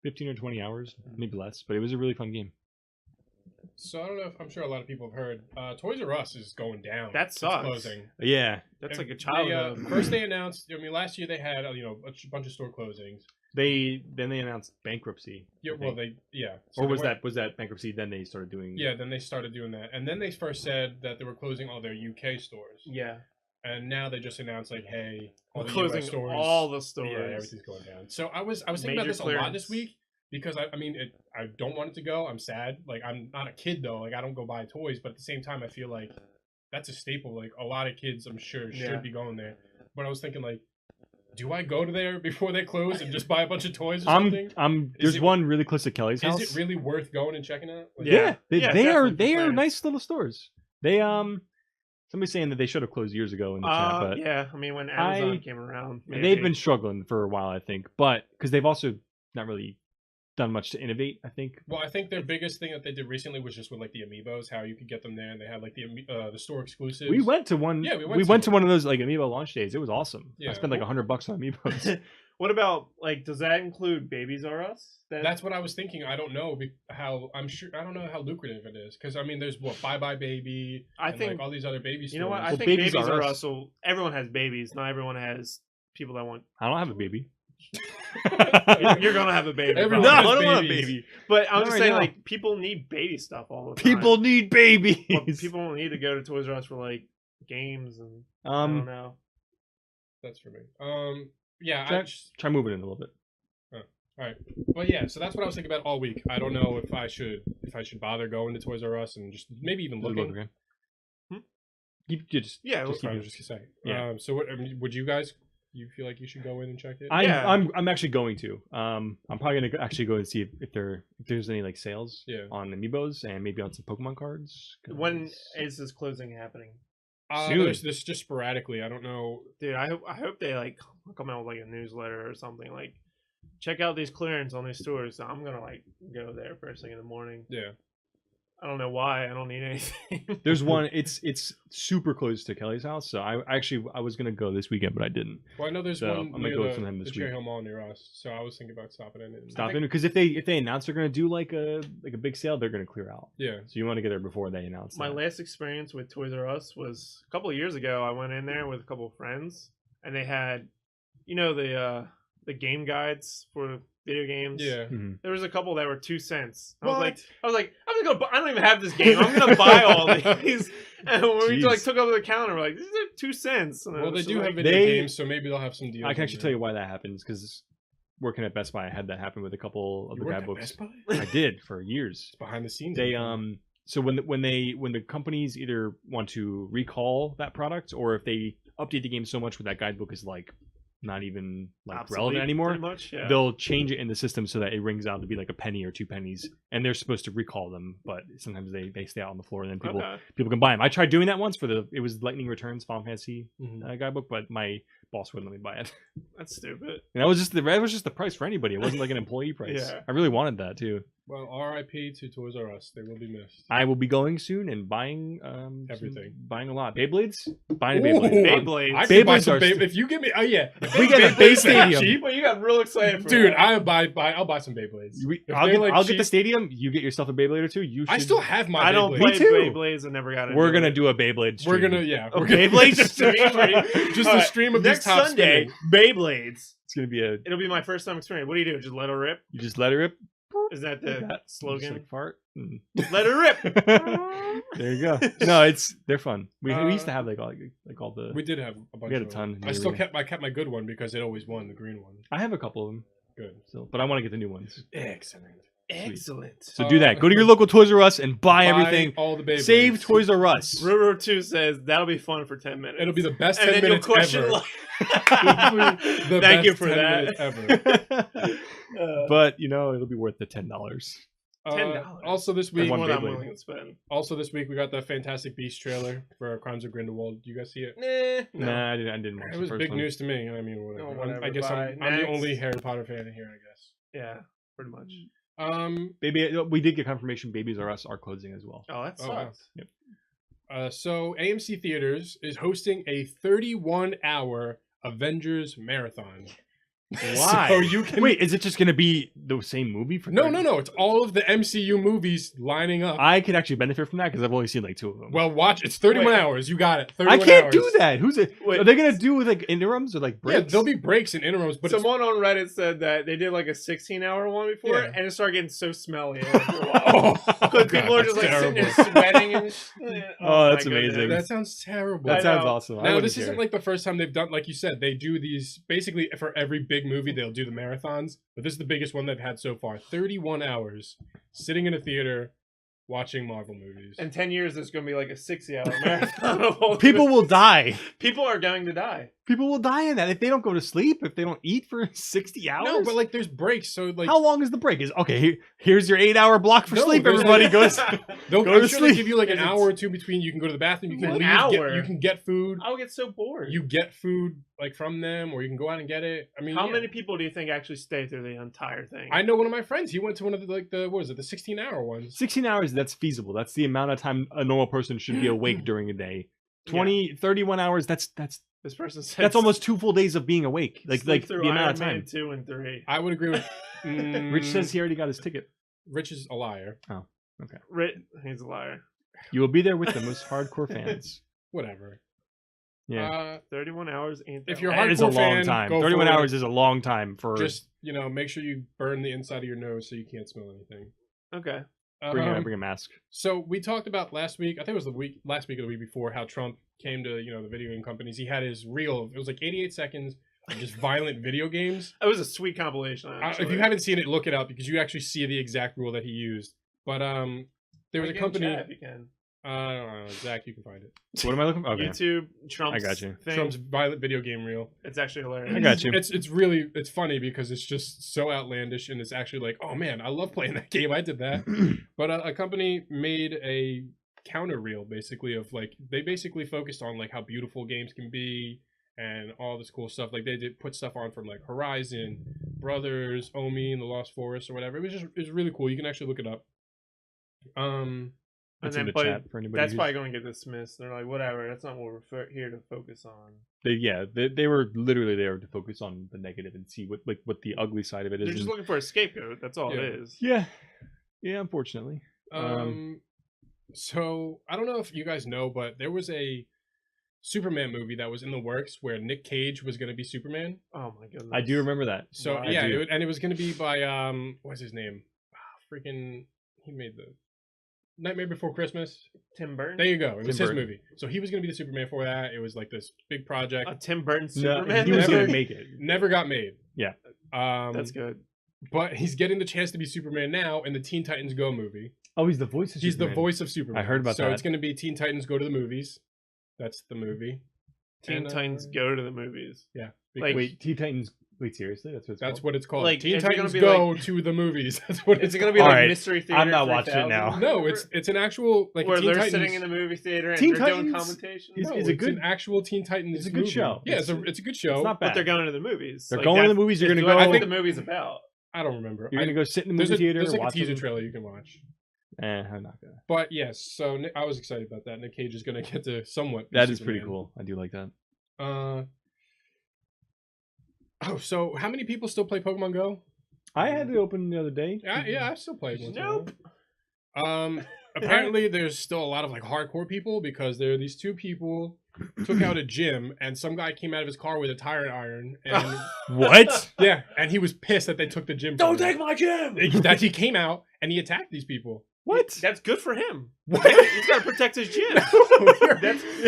15 or 20 hours, maybe less, but it was a really fun game.
So I don't know if I'm sure a lot of people have heard. Toys R Us is going down.
That
It's
sucking.
closing.
Yeah,
That's like a
They,
childhood.
first they announced. I mean, last year they had a bunch of store closings.
they announced bankruptcy.
Yeah,
I
well
think.
So
or
they
was
went-
that bankruptcy? Then they started doing.
Yeah, then they started doing that, and then they first said that they were closing all their UK stores,
yeah.
and now they just announced like, hey, all
We're
the
closing
US stores,
all the stores.
yeah, everything's going down. So I was thinking about
Major
this a lot
clearance.
this week because I mean I don't want it to go. I'm sad. Like I'm not a kid though. Like I don't go buy toys, but at the same time I feel like that's a staple. Like a lot of kids, I'm sure, should
Yeah.
be going there. But I was thinking like, do I go to there before they close and just buy a bunch of toys or something?
There's
it-
one really close to Kelly's house.
Is it really worth going and checking out? Like,
Yeah.
they
Yeah,
they are
definitely for
nice little stores. They somebody's saying that they should have closed years ago in the chat, but
Yeah. I mean, when Amazon came around, maybe.
they've been struggling for a while, I think. But because they've also not really done much to innovate, I think.
Well, I think their biggest thing that they did recently was just with like the amiibos, how you could get them there, and they had like the store exclusives.
We went to one.
Yeah,
we
we
went
went
to
to
one of those like amiibo launch days. It was awesome.
Yeah.
I spent like $100 on amiibos.
What about like? Does that include Babies R Us?
That's what I was thinking. I don't know how. I'm sure I don't know how lucrative it is because I mean, there's what Bye Bye Baby.
I
and,
think
like all these other baby stores.
you know what? I
Well,
think
Babies
Babies
R
R
Us-
Us. So everyone has babies. Not everyone has people that want.
I don't have a baby.
You're gonna have a baby.
Everyone
No, I
probably.
has
don't want a
babies.
baby.
But I'm
Not
just
right
saying,
now.
like, people need baby stuff all the time.
People need babies.
Well, people don't need to go to Toys R Us for like games and I don't know.
That's for me. Yeah. I
Try-
just,
Try moving in a little bit.
all right. But yeah, so that's what I was thinking about all week. I don't know if I should bother going to Toys R Us and just maybe even
Look
looking.
again.
Hmm?
You just
Yeah,
just
That's what I
keep
was
it.
just gonna say.
Yeah.
So what? I mean, would you guys? You feel like you should go in and check it?
Yeah.
I'm actually going to. I'm probably gonna actually go and see if there's any like sales
Yeah.
on amiibos and maybe on some Pokemon cards. 'cause-
When is this closing happening,
Soon.
There's this just sporadically. I don't know.
dude? I hope they like come out with like a newsletter or something. Like, check out these clearance on these stores. So I'm gonna like go there first thing in the morning.
Yeah.
I don't know why. I don't need anything.
There's one. It's super close to Kelly's house, so I was gonna go this weekend, but I didn't.
Well, I know there's
So,
one
I'm gonna
near
go
the,
sometime
the
this
Cherry
week.
Hill Mall near us, so I was thinking about stopping in. And,
Stop in because if they announce they're gonna do like a big sale, they're gonna clear out.
Yeah.
So you want to get there before they announce.
My
that.
last experience with Toys R Us was a couple of years ago. I went in there with a couple of friends, and they had, the game guides for video games.
Yeah.
Mhm.
There was a couple that were 2 cents. I
What?
was like, I'm gonna go. I don't even have this game. I'm gonna buy all these. And when we
Jeez.
like took over the counter, we're like, these are 2 cents. And I
Well, they
was
do
like,
have video
They-
games, so maybe they'll have some deals.
I can
in
actually
there.
tell you why that happens because working at Best Buy, I had that happen with a couple of
You
the
worked
guide
at
books.
Best Buy?
I did for years.
It's behind the scenes.
They so when the companies either want to recall that product or if they update the game so much where that guidebook is like not even like
Obsolete,
relevant anymore.
Pretty much, yeah.
They'll change it in the system so that it rings out to be like a penny or 2 pennies, and they're supposed to recall them, but sometimes they stay out on the floor, and then people can buy them. I tried doing that once for it was Lightning Returns Final Fantasy guidebook, but my boss wouldn't let me buy it.
That's stupid.
And that was just the price for anybody. It wasn't like an employee price.
Yeah.
I really wanted that too.
Well, R.I.P. to Toys R Us. They will be missed.
I will be going soon and buying
Everything.
buying a lot. Beyblades, buying a
Ooh,
Beyblade.
Beyblades.
I can buy
Beyblades
some
are
Beyblades. If you give me, oh yeah,
We get a
Beyblades
base
are
stadium.
cheap.
But you got real excited for
Dude,
that.
I'll buy some Beyblades. If
I'll
they're,
get
like,
I'll get the
cheap-
stadium. You get yourself a Beyblade or two. You should.
I still have my
I don't
Beyblades.
play
Me too.
Beyblades. I never got into
We're gonna
it.
do a Beyblade stream.
We're gonna we're gonna
Beyblade
just
stream?
just
All
a
right,
stream of
next
these top
Sunday.
spinning.
Beyblades.
It's gonna be a.
It'll be my first time experience. What do you do? Just let her rip?
You just let her rip.
Is that
like
the
that,
slogan?
Just like fart.
Let her rip.
There you go. No, they're fun. We used to have like all the.
We did have a bunch.
We had a
of
ton
them.
in
I
the
still
arena.
kept my good one because it always won, the green one.
I have a couple of them
Good.
still, but I want to get the new ones.
Excellent.
Excellent.
So do that. Go to your local Toys R Us and buy
Buy
everything.
all the Beyblades.
Save Toys R Us.
Ruru 2 says that'll be fun for 10 minutes.
It'll be the best
and
10
then
minutes
you'll question
ever.
like, Thank you for that.
Ever.
But it'll be worth the $10.
$10.
Also this
Be
week,
one
more than I'm
Beyblade.
willing to spend.
we got the Fantastic Beasts trailer for Crimes of Grindelwald. Do you guys see it?
No.
Nah, I didn't watch
It
the
was
first
big
one.
news to me. I mean, whatever.
Oh, whatever,
I guess
bye.
I'm the
Next.
only Harry Potter fan here. I guess.
Yeah, pretty much.
Baby, we did get confirmation. Babies R Us are closing as well.
Oh, that
Oh, wow.
sucks.
So AMC Theaters is hosting a 31-hour Avengers marathon.
Why?
So you can
Wait, is it just gonna be the same movie for?
No.
30?
It's all of the MCU movies lining up.
I could actually benefit from that because I've only seen like 2 of them.
Well, watch. It's 31
Wait.
hours. You got it. 31
I can't
hours.
do that. Who's it?
Wait.
Are they gonna do like interims or like
Yeah,
breaks?
there'll be breaks and interims, but it's,
Someone on Reddit said that they did like a 16-hour one before,
Yeah.
and it started getting so smelly after a while. Because people are just like sitting there sweating and.
Oh, that's
my
amazing.
goodness.
that sounds terrible.
That
I
sounds
know.
awesome. I
Now,
wouldn't
this
care.
isn't like the first time they've done, like you said, they do these basically for every big movie, they'll do the marathons, but this is the biggest one they've had so far. 31 hours sitting in a theater watching Marvel movies.
In 10 years, there's going to be like a 60-hour marathon of all
People will die.
People are going to die.
People will die in that if they don't go to sleep, if they don't eat for 60 hours.
No, but like there's breaks, so like
how long is the break? Is okay. Here's your 8-hour block for
No,
sleep.
there's
Everybody
like-
goes.
they'll
go
I'm
to
sure they
sleep.
give you like an
Is it-
hour or two between. You can go to the bathroom, you can
An
leave,
hour?
you can get food.
I'll get so bored.
You get food like from them, or you can go out and get it. I mean,
How
yeah.
many people do you think actually stay through the entire thing?
I know one of my friends. He went to one of the what was it, the 16-hour ones.
16 hours. That's feasible. That's the amount of time a normal person should be awake during a day. 31 hours. That's
This person said
that's almost 2 full days of being awake. Like
sleep
the
through
amount
Iron
of time.
Man 2 and 3.
I would agree with.
Rich says he already got his ticket.
Rich is a liar.
He's a liar.
You will be there with the most hardcore fans.
Whatever.
Yeah.
31 hours ain't that
If you're
long.
That is a
hardcore
long
fan,
time.
go
31
for it.
hours is a long time for
Just make sure you burn the inside of your nose so you can't smell anything.
Okay.
bring a mask.
So we talked about last week. I think it was last week or the week before how Trump came to the video game companies. He had his reel. It was like 88 seconds of just violent video games.
It was a sweet compilation. Actually.
If you haven't seen it, look it up because you actually see the exact rule that he used. But there was a company.
If you can.
I don't know, Zach, you can find it.
What am I looking for? Okay.
YouTube Trump's
I got you.
thing.
Trump's violent video game reel.
It's actually hilarious.
I got you.
It's funny because it's just so outlandish and it's actually like, oh man, I love playing that game. I did that. But a company made a counter reel basically of like they basically focused on like how beautiful games can be and all this cool stuff. Like they did put stuff on from like Horizon, Brothers, Omi, and the Lost Forest or whatever. It was really cool. You can actually look it up.
It's
And
in the
then,
chat for anybody.
That's
who's-
probably going to get dismissed. They're like, whatever. That's not what we're here to focus on.
They were literally there to focus on the negative and see what the ugly side of it is.
They're just
and-
looking for a scapegoat. That's all
Yeah.
it is.
yeah, unfortunately.
So I don't know if you guys know, but there was a Superman movie that was in the works where Nick Cage was going to be Superman.
Oh my goodness.
I do remember that.
So
Wow.
yeah,
I do.
and it was going to be by what's his name? Freaking, he made the Nightmare Before Christmas.
Tim Burton.
There you go. It was
Tim
his
Burton.
movie. So he was going to be the Superman for that. It was like this big project.
A Tim Burton
No,
Superman.
he was
Never-
gonna make it.
Never got made.
Yeah.
That's good.
But he's getting the chance to be Superman now in the Teen Titans Go movie.
Oh, he's the voice of
He's
Superman.
the voice of Superman.
I heard about
so
that.
So it's going to be Teen Titans Go to the Movies. That's the movie.
Teen
And,
Titans Go to the movies.
Yeah.
Like,
Wait, Teen Titans. Wait, seriously? That's what it's
That's
called?
what it's called.
Like,
Teen
is it gonna
Titans
be
Go
like-
to the movies. That's what
Is
it's
it going to be
called.
like
Alright,
Mystery Theater?
I'm not watching it
3000?
now.
No, it's an actual like
where
Teen
they're
Titans.
sitting in the movie theater and
Teen
they're doing
Titans
commentations.
No,
It's a good-
an actual Teen Titans.
it's a good
movie.
show.
Yeah, it's a good show.
It's not bad.
But they're going to the movies.
They're
Like,
going to
that's-
the movies. You're going to
That's
go.
what
I
the
think-
movie's about.
I don't remember.
You're going to go sit in the movie
There's
theater
there's
and
like a
watch
teaser
them?
trailer you can watch.
I'm not gonna.
But yes, so I was excited about that. Nick Cage is going to get to somewhat. be
That is pretty
Superman.
cool. I do like that.
So how many people still play Pokemon Go?
I had it open the other day.
Yeah, I still play it. once in a
Nope.
while. Apparently, there's still a lot of like hardcore people because there are these two people took out a gym and some guy came out of his car with a tire iron and
What?
yeah, and he was pissed that they took the gym. from him.
my gym!
That he came out and he attacked these people.
What?
That's good for him.
What?
He's got to protect his gym.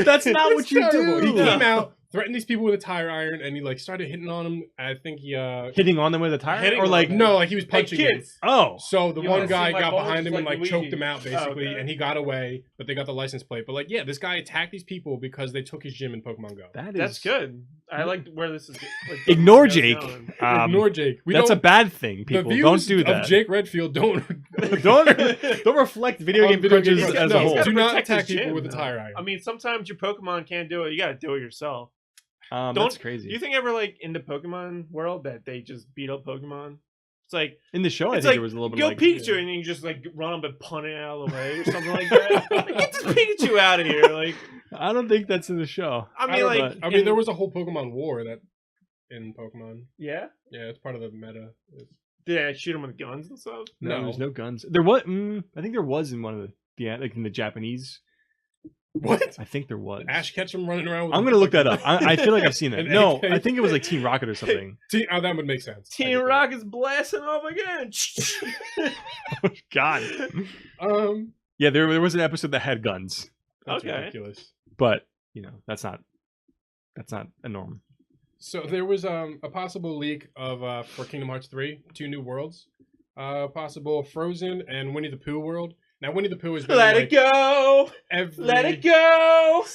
That's not what you
terrible.
do.
He
No.
came out, threatened these people with a tire
iron,
and he like started hitting on them. I think he
Hitting on them with a tire,
Hitting
or
on
like
them.
no, like he was
Hey,
punching him.
kids.
Oh,
So the
You
one
wanna
guy
see my
got
balls
behind him and
like
like choked
Luigi?
him out basically,
okay.
and he got away. But they got the license plate. But like, yeah, this guy attacked these people because they took his gym in Pokemon Go.
that is
That's good. I like where this is. Like,
Ignore
goes
Jake.
going.
Ignore Jake. We
That's a
don't-
bad thing.
the
People
views
don't do
of
that.
Jake Redfield don't
don't reflect video
on
game
video
crunches
games.
as
No,
a whole.
He's
do
gotta
not
protect
attack
his
people
gym,
with a
though.
tire iron.
I mean, sometimes your Pokemon can't do it. You got to do it yourself.
That's
Don't-
crazy.
Do you think ever like in the Pokemon world that they just beat up Pokemon? It's like
In the show, I
it's
think
like
there was a little bit
go
like
Pikachu, and you just like run up and punt it out of the way or something like that. Like, get this Pikachu out of here! Like,
I don't think that's in the show.
I mean,
don't
like,
know. I mean,
in-
there was a whole Pokemon war that in Pokemon.
yeah.
Yeah, it's part of the meta.
Did they shoot him with guns and stuff?
No,
No.
there's no guns. There was. I think there was in one of the like in the Japanese.
What?
I think there was.
Ash Ketchum running around with
I'm gonna look that up. I feel like I've seen that.
An
No,
AK.
I think it was like Team Rocket or something.
Oh, that would make sense. I
Team
get that.
Rocket's blasting off again.
God. Yeah, there was an episode that had guns,
That's
Okay.
ridiculous.
but that's not a norm.
So there was a possible leak of for Kingdom Hearts 3, 2 new worlds. Possible Frozen and Winnie the Pooh world. Now Winnie the Pooh has been
Let
in,
it go.
every
Let it go.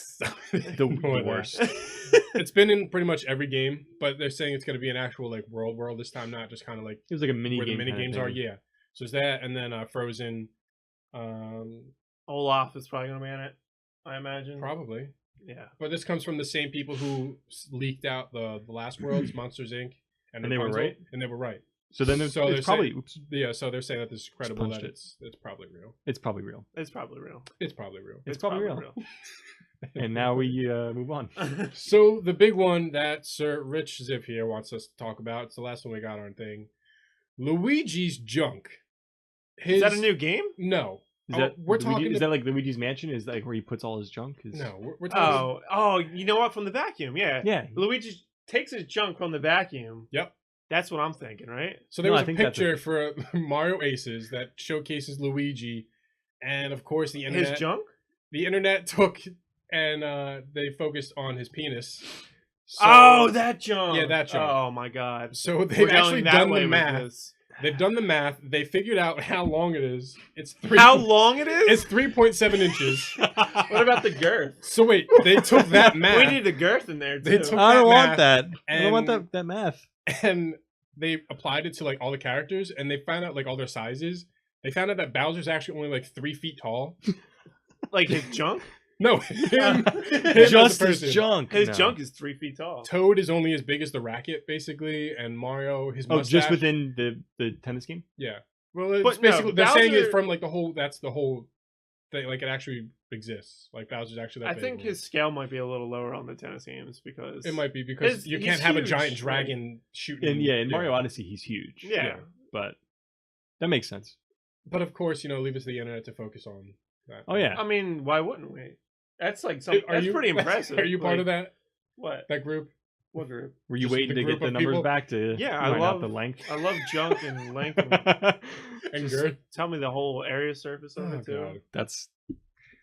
The worst.
It's been in pretty much every game, but they're saying it's going to be an actual like world this time, not just kind of like
It was like a mini
where
game.
the mini
kinda
games
thing.
are. Yeah. So it's that, and then Frozen.
Olaf is probably gonna be in it, I imagine.
Probably.
Yeah.
But this comes from the same people who leaked out the last worlds, Monsters Inc.
And they were
Rapunzel,
right?
And they were right.
So then it's,
So they're
it's probably
saying-
oops,
Yeah, so they're saying that this is credible,
punched
that
it.
it's probably real.
it's probably real.
It's probably real.
It's probably real.
It's probably real. And now we move on.
So the big one that Sir Rich Zip here wants us to talk about, it's the last one we got on our thing. Luigi's Junk.
Is that a new game?
No.
Is
Oh,
that
we're
Luigi,
talking
is
to-
that like Luigi's Mansion? Is that like where he puts all his junk?
No, we're talking.
Oh, you know what? From the vacuum, yeah.
Yeah.
Luigi takes his junk from the vacuum.
Yep.
That's what I'm thinking, right?
So there
No,
was
I
a
think that's
picture for Mario Aces that showcases Luigi, and of course the internet.
His junk?
The internet took and they focused on his penis. So,
Oh, that junk.
Yeah, that junk.
Oh my god.
So
We're
they've
going
actually
that
done
way
the
with
math.
this.
They've done the math. They figured out how long it is. It's three.
How long it
It's
is?
3.7 inches.
What about the girth?
So wait, they took that math.
We need the girth in there too.
They took-
I don't
that
want
math
that. I don't want
and-
that math.
and they applied it to like all the characters, and they found out like all their sizes. They found out that Bowser's actually only like 3 feet tall.
Like his junk?
No, him as a
Just his
person.
junk.
His
No.
junk is 3 feet tall.
Toad is only as big as the racket, basically, and Mario, his
Oh,
mustache.
just within the tennis game?
Yeah. Well, it's
But no,
basically they're saying it
Bowser-
from like the whole. That's the whole thing. Like it actually exists. Like Bowser's actually that
I
big.
think his scale might be a little lower on the tennis games because
It might be because
His-
you
he's
can't have a
huge,
giant
right?
dragon shooting.
And in Mario Odyssey, he's huge.
Yeah.
But that makes sense.
But of course, leave it to the internet to focus on that.
Oh, yeah.
I mean, why wouldn't we? That's like some. That's pretty impressive.
Are you part of that
What?
group?
What group?
Were you
Just
waiting
the
to
group
get the
of
numbers
people?
back to
Yeah, I
find out
love
the length?
I love junk and length.
And
Just
girth.
Tell me the whole area surface of
Oh,
it too.
God.
That's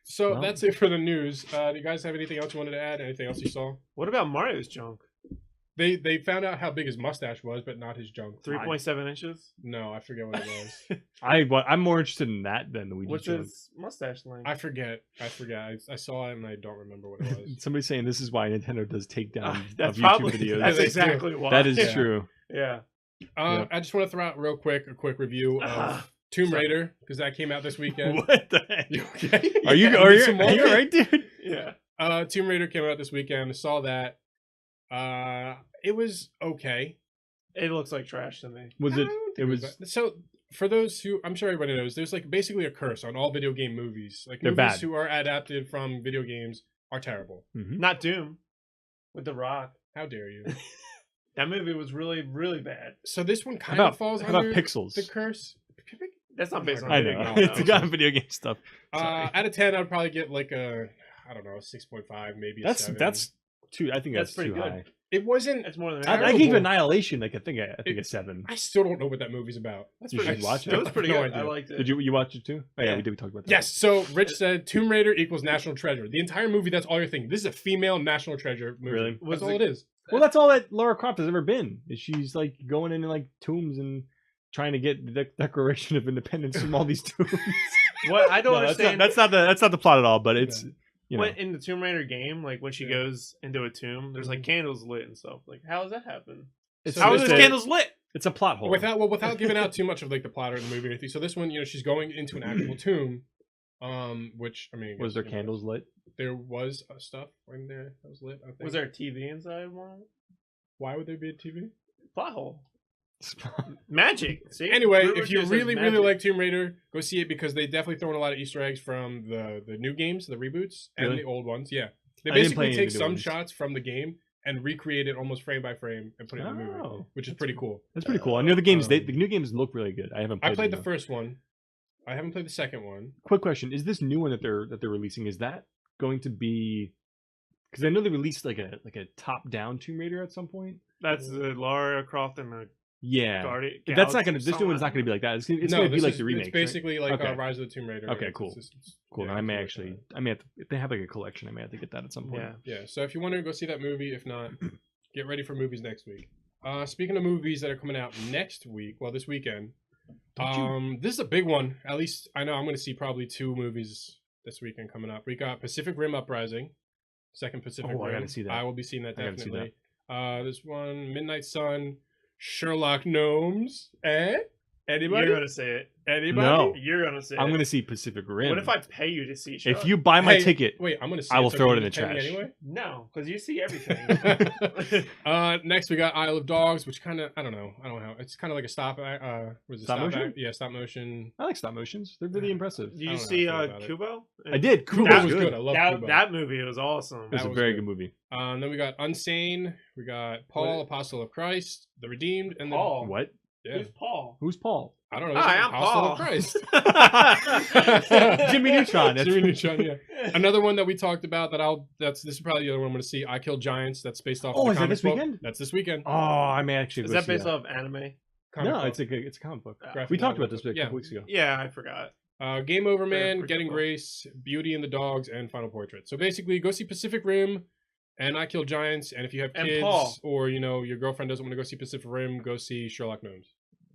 So
Well.
that's it for the news. Do you guys have anything else you wanted to add? Anything else you saw?
What about Mario's junk?
they found out how big his mustache was, but not his junk.
3.7 inches.
No, I forget what it was.
I'm more interested in that than Luigi's
What's
junk.
his mustache length?
I forget. I saw it and I don't remember what it was.
Somebody's saying this is why Nintendo does takedown of
That's
YouTube
probably
videos.
that's
They do.
exactly why.
That is
Yeah.
true.
Yeah.
Yeah.
I just want to throw out real quick a quick review of Tomb
sorry.
Raider because that came out this weekend.
What the heck?
You okay?
Are you
Yeah,
are
need
you
some more?
are you alright, dude?
Yeah.
Tomb Raider came out this weekend. I saw that. It was okay.
It looks like trash to me.
Was
I
it?
don't think
It was.
bad. So for those who I'm sure everybody knows, there's like basically a curse on all video game movies. Like
They're
movies
bad.
who are adapted from video games are terrible.
Mhm.
Not Doom with The Rock.
How dare you?
That movie was really, really bad.
So this one
How
kind of
about,
falls
how about
under
Pixels?
the curse.
That's not based on
I
video
know.
games,
It's
though.
got video game stuff. Sorry.
Out of 10, I'd probably get like a, I don't know, a 6.5, maybe a
That's
7.
that's too. I think
That's
that's,
pretty
too
good.
high.
It wasn't.
That's more than
I-
I
Terrible.
gave Annihilation. I think a
It-
7.
I still don't know what that movie's about. That's
You
pretty-
should watch
It was pretty
No
good. I
idea.
liked it.
Did you watch it too? Oh, yeah,
Yeah.
we talk about that.
Yes, so Rich said Tomb Raider equals National Treasure. The entire movie, that's all you're thinking. This is a female National Treasure movie.
Really?
That's
Was
all
the-
it is.
Well, that's all that Lara Croft has ever been. Is she's like going into like tombs and trying to get the Declaration of Independence from all these tombs.
What I don't
No,
understand.
that's not the plot at all. But it's you know
When, in the Tomb Raider game, like when she
Yeah.
goes into a tomb, there's like candles lit and stuff. Like, how does that happen?
it's,
So
How are
this
those
a,
candles lit?
it's a plot hole.
Without giving out too much of like the plot or the movie or anything. So this one, she's going into an actual tomb. Which I mean,
Was there
you know,
candles lit?
There was stuff in there that was lit. I think.
Was there a TV inside one?
Why would there be a TV?
Plot hole. Magic. See.
Anyway,
Rumor
if you
says
really
magic.
like Tomb Raider, go see it because they definitely throw in a lot of Easter eggs from the new games, the reboots, and
Really?
the old ones. Yeah, they
I didn't play
basically
any of
take
the new
some
ones.
shots from the game and recreate it almost frame by frame and put it in the movie,
Oh,
which is pretty cool.
that's pretty cool. I know the games.
Um,
The new games look really good. I haven't.
I
Played
played
them,
the
though.
first one. I haven't played the second one.
Quick question: is this new one that they're releasing? Is that going to be? Because I know they released like a top down Tomb Raider at some point.
That's the Lara Croft and the
Yeah,
Guardian.
but that's not gonna. This new one's not gonna be like that. It's gonna be
this
like
is-
the remake.
It's basically like
Okay.
Rise of the Tomb Raider.
Okay,
It's
cool.
it's-
Cool.
yeah,
Then I may
it's like
actually.
that.
I may have to, if they have like a collection. I may have to get that at some point.
Yeah.
Yeah, so if you want to go see that movie, if not, get ready for movies next week. Speaking of movies that are coming out next week, well, this weekend, this is a big one. At least I know I'm going to see probably 2 movies this weekend coming up. We got Pacific Rim Uprising, second Pacific
Oh, I
Rim.
gotta see that.
I will be seeing that
I gotta see
definitely. This one, Midnight Sun, Sherlock Gnomes. Anybody?
You're gonna say it.
Anybody?
No.
You're gonna say
I'm
it.
gonna see Pacific Rim.
What if I pay you to see?
If
Sherlock?
you buy my
Hey,
ticket,
Wait, I'm going to see
I will
so
throw
can
it
you
in the
just pay me
trash.
Anyway?
No, because you see everything.
Next we got Isle of Dogs, which kind of I don't know how it's kind of like a stop. Was it
Stop motion?
act? Yeah, stop motion.
I like stop motions. They're really impressive.
Did you
I don't know
see
how I feel about it.
Kubo?
I did.
Kubo
Kubo
was
was
good. I love
that,
Kubo.
that movie was awesome.
It was
That
a
was
very
good.
good movie.
Then we got Unsane. We got Paul,
What?
Apostle of Christ, The Redeemed, and
Paul.
What?
Yeah,
Who's Paul?
Who's Paul?
I don't know.
Hi,
it's
I'm
Apostle
Paul.
of Christ.
Jimmy Neutron. That's
Jimmy Neutron. Yeah. Another one that we talked about this is probably the other one I'm going to see. I Kill Giants. That's based off.
Oh,
of the
is that
comic
this
book.
weekend?
That's this weekend.
Oh, I may actually.
Is
go
that
see
based off anime?
Comic
No,
book.
it's a comic book.
Graphic
We talked
novel
about this
book.
a couple weeks ago.
Yeah, I forgot.
Game Over Man,
pretty
Getting
cool.
Grace, Beauty and the Dogs, and Final Portrait. So basically, go see Pacific Rim and I Kill Giants. And if you have
And
kids
Paul.
or your girlfriend doesn't want to go see Pacific Rim, go see Sherlock Gnomes.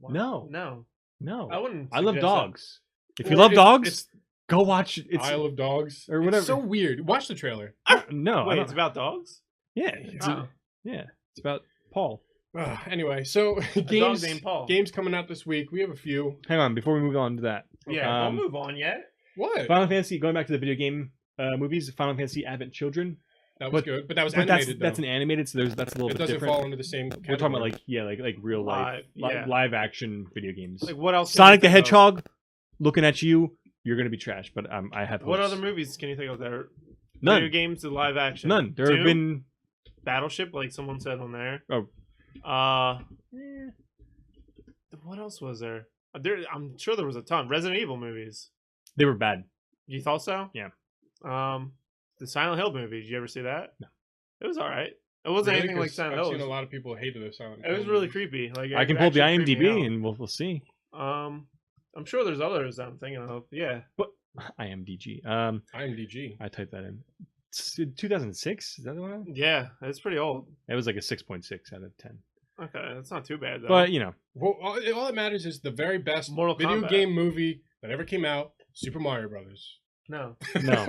No.
No.
No,
I wouldn't.
I love
suggest
dogs. If you
Well,
love
it's-
dogs,
it's
go watch. It's
Isle of Dogs
or whatever.
It's so weird. Watch the trailer.
no.
That.
I
Wait,
don't-
it's about dogs?
yeah, it's
Oh.
it's about Paul.
Anyway, so
A dog
games
named Paul.
games coming out this week. We have a few.
Hang on, before we move on to that,
Yeah,
Um,
don't move on yet.
What?
Final Fantasy. Going back to the video game movies, Final Fantasy Advent Children.
That was
but-
good, but that was
But
animated.
that's
though.
an animated, so that's a little
It
bit
doesn't
different.
fall under the same.
We're talking about
category.
like real life,
Yeah.
live action video games.
Like, what else? can
Sonic
you
the
think of?
Hedgehog, looking at you, you're gonna be trash. But I have
What
hopes.
other movies can you think of that are
None.
video games to live action?
None. There
Doom?
have been.
Battleship, like someone said on there.
Oh.
What else was there? I'm sure there was a ton. Resident Evil movies.
They were bad.
You thought so?
Yeah.
The Silent Hill movie. Did you ever see that?
No.
It was all right. It wasn't
Really?
anything like
'Cause
Silent
I've
Hill.
seen
It
a
was-
lot of people hated the Silent Hill. It was really creepy. Like
I
it
can pull up the
actually creeped me
IMDb
out.
and we'll see.
I'm sure there's others that I'm thinking of. Yeah.
IMDg.
IMDG.
I typed that in. 2006. Is that the one?
Yeah, it's pretty old.
It was like a 6.6 out of 10.
Okay, that's not too bad though.
But you know,
Well, all that matters is the very best
Mortal
video
Kombat.
game movie that ever came out, Super Mario Brothers.
no,
no,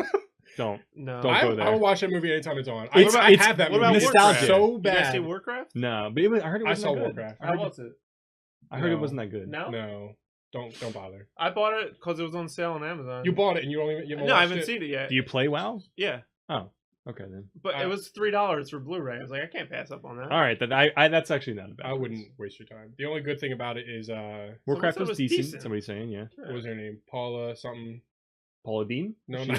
don't.
no.
Don't go there.
I will watch that movie anytime it's on.
It's-
I
it's-
have that
what
movie.
about
It's
Warcraft?
so
You guys see
bad.
Warcraft?
No, but I heard it
I
wasn't
saw
that good.
Warcraft.
How was it?
I heard it
No.
wasn't that good.
No,
No, don't bother.
I bought it because it was on sale on Amazon.
You bought it and you haven't
No, I haven't
watched it?
seen it yet.
Do you play WoW?
Yeah,
Oh, okay then.
but
I-
it was $3 for Blu-ray. I was like, I can't pass up on that.
All right, then I that's actually not a bad.
I wouldn't waste your time. The only good thing about it is
Warcraft
Someone said
was
it was
decent.
decent.
Somebody's saying, yeah.
what was her name? Paula something.
Paula Dean.
No,
She-
no.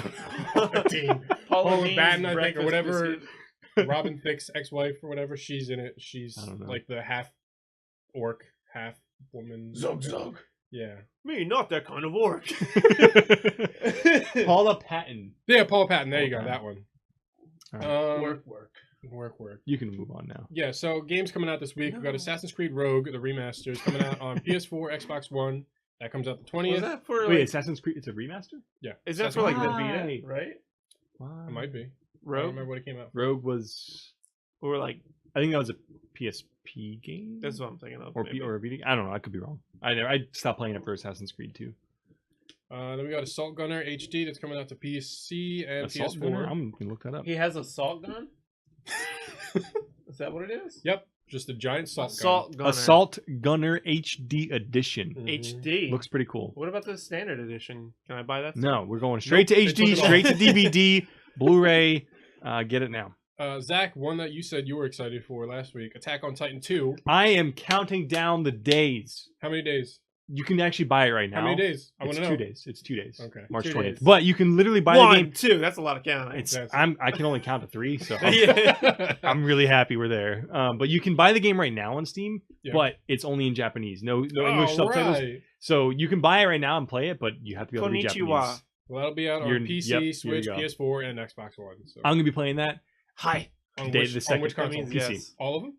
Paula Dean.
Paula
Paula
Dean's
Batten, I think, or
breakfast
whatever.
biscuit.
Robin Thicke's ex-wife or whatever. She's in it. She's
I don't know.
like the half orc, half woman.
Zug zug.
Yeah.
Me, not that kind of orc.
Paula Patton.
Yeah, Paula Patton. There you go.
Paula
That one.
All right.
Work.
You can move on now.
Yeah, so games coming out this week. We've got
No.
Assassin's Creed Rogue, the remaster, is coming out on PS4, Xbox One. That comes out the 20th.
Was that for
Wait,
like,
Assassin's Creed. It's a remaster.
Yeah.
is that for like the
Why?
Vita, right?
Wow.
It might be. I don't
Rogue
remember what it came out.
Rogue was.
or like
I think that was a PSP game.
that's what I'm thinking of.
or
maybe.
or a Vita. I don't know. I could be wrong. I stopped playing it for Assassin's Creed 2.
Then we got Assault Gunner HD that's coming out to PC and
Assault
PS4.
Gunner? I'm gonna look that up.
He has a salt gun. Is that what it is?
Yep, just a giant salt
Assault gunner.
Assault Gunner HD Edition.
gun.
HD.
Looks pretty cool.
What about the standard edition? Can I buy that?
No, we're going straight
Nope,
to
they took
HD,
it off.
straight to DVD, Blu-ray. Get it now.
Zach, one that you said you were excited for last week, Attack on Titan 2.
I am counting down the days.
How many days?
You can actually buy it right now.
How many days? I want
It's
to know.
2 days. It's 2 days.
Okay.
March
2
20th.
days.
But you can literally buy the
One,
game.
two. That's a lot of counting.
It's
That's-
I can only count to 3, so
Yeah.
I'm really happy we're there. But you can buy the game right now on Steam,
Yeah.
but it's only in Japanese. No English subtitles.
Alright.
So you can buy it right now and play it, but you have to be able to read
Konnichiwa.
Japanese.
Well, that'll be out on
You're-
PC,
yep, here you
Switch,
go.
PS4, and Xbox One. So.
I'm gonna be playing that.
Hi.
on,
Day-
which,
the
on
second-
which
That
console?
means
PC.
yes.
All of them?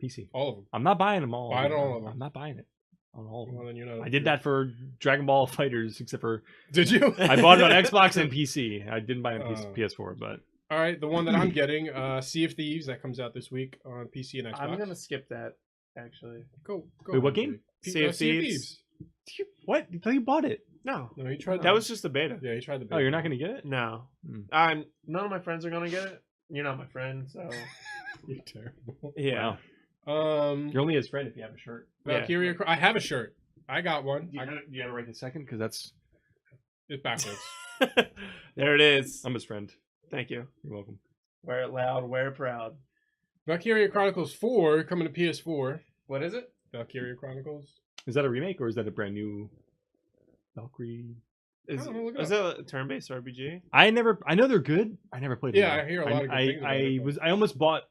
PC.
All of them.
I'm not buying them all.
Buy it on all of them.
I'm not buying it on all of them.
Well, then you know.
I did that for Dragon Ball Fighters, except for
Did you?
I bought it on Xbox and PC. I didn't buy it on
Oh.
PS4, but
All right, the one that I'm getting, Sea of Thieves, that comes out this week on PC and Xbox.
I'm gonna skip that. Actually,
go.
Wait, what
on,
game?
Jake.
Sea of Thieves.
what? You thought you bought it?
no.
No, he tried.
That was just the beta.
Yeah, he tried the.
Oh, you're not gonna get it?
No.
Hmm.
None of my friends are gonna get it. You're not my friend, so
You're terrible.
yeah.
Wow. You're only his friend if you have a shirt.
Valkyria. I have a shirt. I got one.
Do you have it right this second? Because that's
It's backwards.
There it is.
I'm his friend.
Thank you.
You're welcome.
Wear it loud, wear it proud.
Valkyria Chronicles 4 coming to PS4.
What is it?
Valkyria Chronicles.
Is that a remake or is that a brand new Valkyrie?
Is,
don't know, look it
is it a turn-based RPG?
I know they're good. I never played them.
Yeah,
though.
I hear a lot of good things about it, but-
I almost bought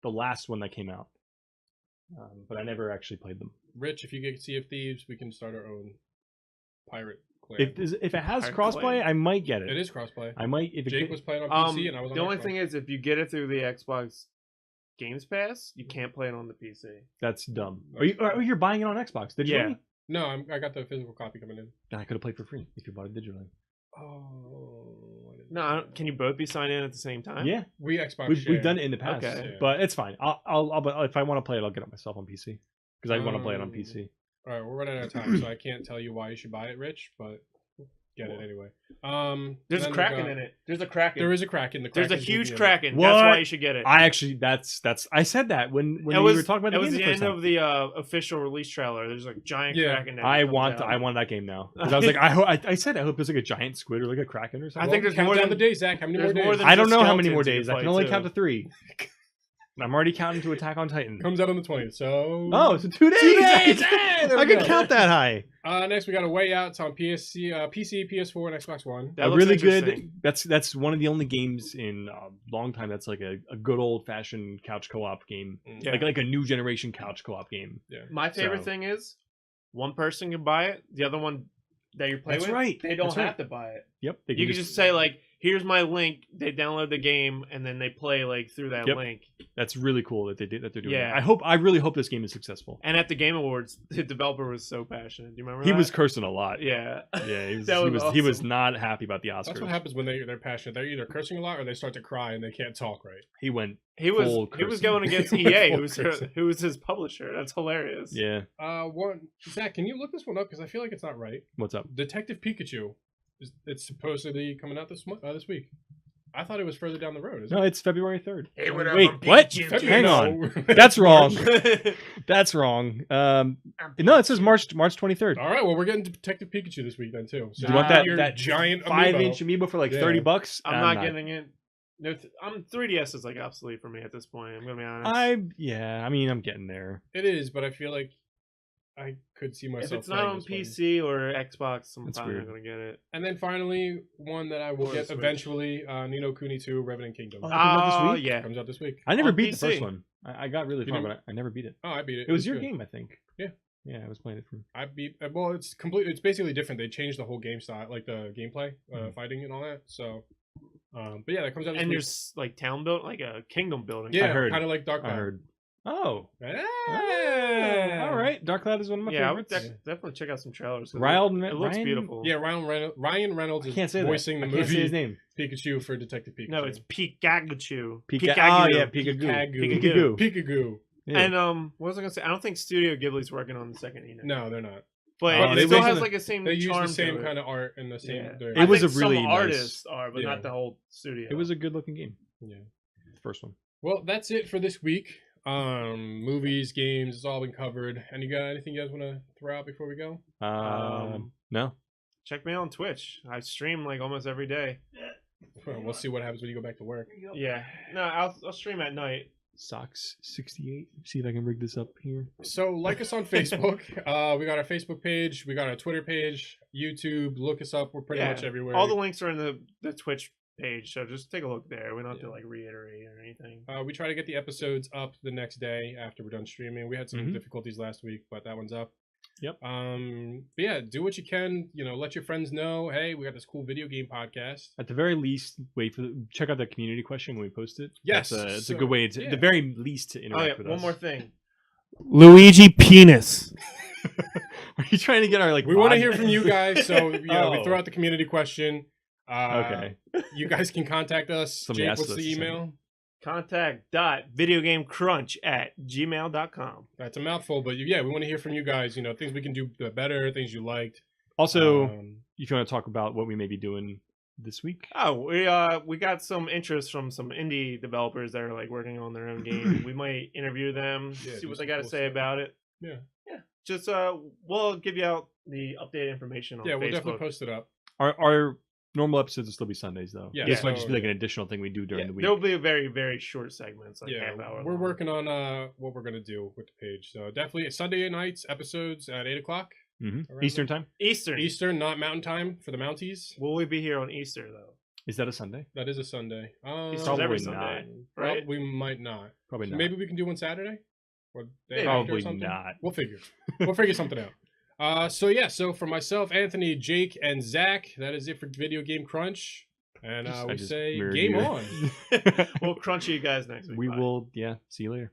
the last one that came out, but I never actually played them.
Rich, if you get Sea of Thieves, we can start our own pirate clan.
If it has
Hard
crossplay,
play.
I might get it.
It is crossplay.
I might if it
Jake
could-
was playing on PC and I was on
The only
Xbox.
thing is, if you get it through the Xbox Games Pass, you can't play it on the PC.
That's dumb. You're buying it on Xbox? Did you?
Yeah.
No, I got the physical copy coming in.
Then I could have played for free if you bought it digitally.
Oh.
No, can you both be signed in at the same time?
Yeah,
We Xbox
we've
share.
done it in the past,
Okay.
Yeah.
but it's fine. I'll if I want to play it, I'll get it myself on PC because I want to play it on PC.
All right, we're running out of time, so I can't tell you why you should buy it, Rich, but get it anyway.
There's a
then we
Kraken
got-
in it. There's a Kraken.
There is a Kraken.
There's a
Kraken's
huge
in it.
Kraken.
What?
That's why you should get it.
I actually that's I said that when
It
we
was,
were talking about
it
the
was
game
the
the first
end
time.
of the official release trailer. There's like giant
Yeah.
Kraken. that
I
comes
want
out.
that game now. 'Cause I was like, I said I hope there's like a giant squid or like a kraken or something.
I think
Well,
there's
count
more
down
than-
the days, Zach. How many more
there's
days?
more than-
I don't know how many
skeletons
more
you can
days. I can
play,
only
too.
count to 3. I'm already counting to Attack on Titan.
Comes out on the 20th, so...
Oh, so 2 days.
2 days! Hey, there
I
we
can
go.
count that high.
Next, we got A Way Out. It's on PC, PS4, and Xbox One.
That
A
looks
really
interesting.
good. That's one of the only games in a long time that's like a good old fashioned couch co-op game,
Yeah.
like a new generation couch co-op game.
My favorite
So-
thing is one person can buy it, the other one that you play
That's
with,
right.
they don't
That's
have
right.
to buy it.
Yep. They
You can just say like, here's my link. They download the game and then they play like through that
Yep.
link.
That's really cool that they're doing.
Yeah.
That. I really hope this game is successful.
And at the Game Awards, the developer was so passionate. Do you remember?
He
that?
was cursing a lot.
Yeah.
Yeah, he was.
That
He was
awesome.
not happy about the Oscars.
That's what happens when they're passionate. They're either cursing a lot or they start to cry and they can't talk right.
He went.
He was
Full
going
cursing.
against EA,
Full
who's
cursing.
who was his publisher. That's hilarious.
Yeah.
Zach, can you look this one up because I feel like it's not right.
What's up?
Detective Pikachu, it's supposedly coming out this week. I thought it was further down the road. Isn't
No, it's February 3rd.
Hey,
Wait, what?
it?
Hang on.
No.
That's wrong. That's wrong. No, it says March 23rd.
All right, well, we're getting Detective Pikachu this week then too. So
Do you want
your
that
giant
5-inch amiibo for like
Yeah.
$30?
I'm not getting it. No, 3DS is like obsolete for me at this point. I'm gonna be honest.
I mean, I'm getting there.
It is, but I feel like I could see myself.
If it's not
playing
on
this one.
PC or Xbox, I'm
That's
probably
weird.
not gonna get it.
And then finally, one that I will
Or
get
Switch.
eventually, Nino Kuni 2 Revenant Kingdom.
Oh, that comes out this
Oh
week?
yeah,
Comes out this week.
I never
On
beat the first
PC.
one. I got really
You
far,
didn't-
but I never beat it.
Oh, I beat it.
It was your
good.
game, I think.
Yeah.
Yeah, I was playing it from.
I beat. Well, it's complete. It's basically different. They changed the whole game style, like the gameplay,
Mhm.
fighting and all that. So, but yeah, that comes out. This
and
week.
there's like town built, like a kingdom building.
yeah,
heard.
kind of like Dark
I
Cloud.
heard. Oh.
Yeah.
All right. Dark Cloud is one of my
Yeah, I would
favorites.
definitely check out some trailers. 'cause
Ryan-
it looks
Ryan-
beautiful.
Yeah, Ryan Reynolds
I
is
can't say
voicing
that.
the
I can't say
movie
his name.
Pikachu for Detective Pikachu.
No, it's Pikachu.
Oh yeah, Pikachu.
Pikachu.
Pikachu.
Pikachu.
Yeah.
And what was I gonna say? I don't think Studio Ghibli's working on the second Enix.
No, they're not.
but
Oh,
it
they
still
based
has
on
like the same.
They use
charm
the same
to it.
kind of art and the same.
Yeah.
they're-
It
I
was
think
a really
some
nice-
artists are, but
Yeah.
not the whole studio.
It was a good looking game.
Yeah.
The first one.
Well, that's it for this week. Movies, games, it's all been covered. And you got anything you guys want to throw out before we go?
No.
Check me out on Twitch. I stream like almost every day.
We'll see what happens when you go back to work.
Yeah, no, I'll stream at night.
Socks 68. See if I can rig this up here.
So like us on Facebook. We got our Facebook page. We got our Twitter page. YouTube. Look us up. We're pretty
Yeah,
much everywhere.
All the links are in the Twitch page, so just take a look there. We don't have to like reiterate or anything.
We try to get the episodes up the next day after we're done streaming. We had some
Mhm.
difficulties last week, but that one's up.
Yep.
But yeah, do what you can. Let your friends know. Hey, we got this cool video game podcast.
At the very least, check out the community question when we post it.
Yes,
It's a
so-
good way to,
yeah.
at the very least, to
Oh
interact
yeah,
with
one
us.
more thing. Luigi penis.
Are you trying to get our like?
We want to
VOD?
hear from you guys, so we
Oh.
throw out the community question.
Okay.
You guys can contact us.
Somebody
Jake,
asked
what's
us
the
to send
email?
Contact.videogamecrunch@gmail.com.
That's a mouthful, but yeah, we want to hear from you guys. Things we can do better, things you liked.
Also,
Um,
if you want to talk about what we may be doing this week,
Oh, we got some interest from some indie developers that are like working on their own game. We might interview them,
Yeah,
see
do
what
some
they got to
cool
say
stuff.
about it.
Yeah.
Just we'll give you out the updated information on
yeah,
Facebook.
we'll definitely post it up.
our normal episodes will still be Sundays though.
Yeah,
This might
so-
just be like an additional thing we do during the week.
There'll be a very very short segments, like
Yeah,
half hour.
we're
long.
working on what we're gonna do with the page. So definitely Sunday nights episodes at 8:00
Mhm.
around
Eastern time.
Eastern.
Eastern, not Mountain Time for the Mounties.
Will we be here on Easter though?
Is that a Sunday?
That is a Sunday.
Easter's
Probably
every
not.
Sunday, right?
We might not.
Probably
So
not.
maybe we can do one Saturday or day
Maybe.
after or
Probably
something.
not.
We'll figure. We'll figure something out. So for myself, Anthony, Jake, and Zach, that is it for Video Game Crunch. And
I
we
just
say
mirrored
game
you.
on.
We'll crunch you guys next week.
We
Bye.
will. Yeah. See you later.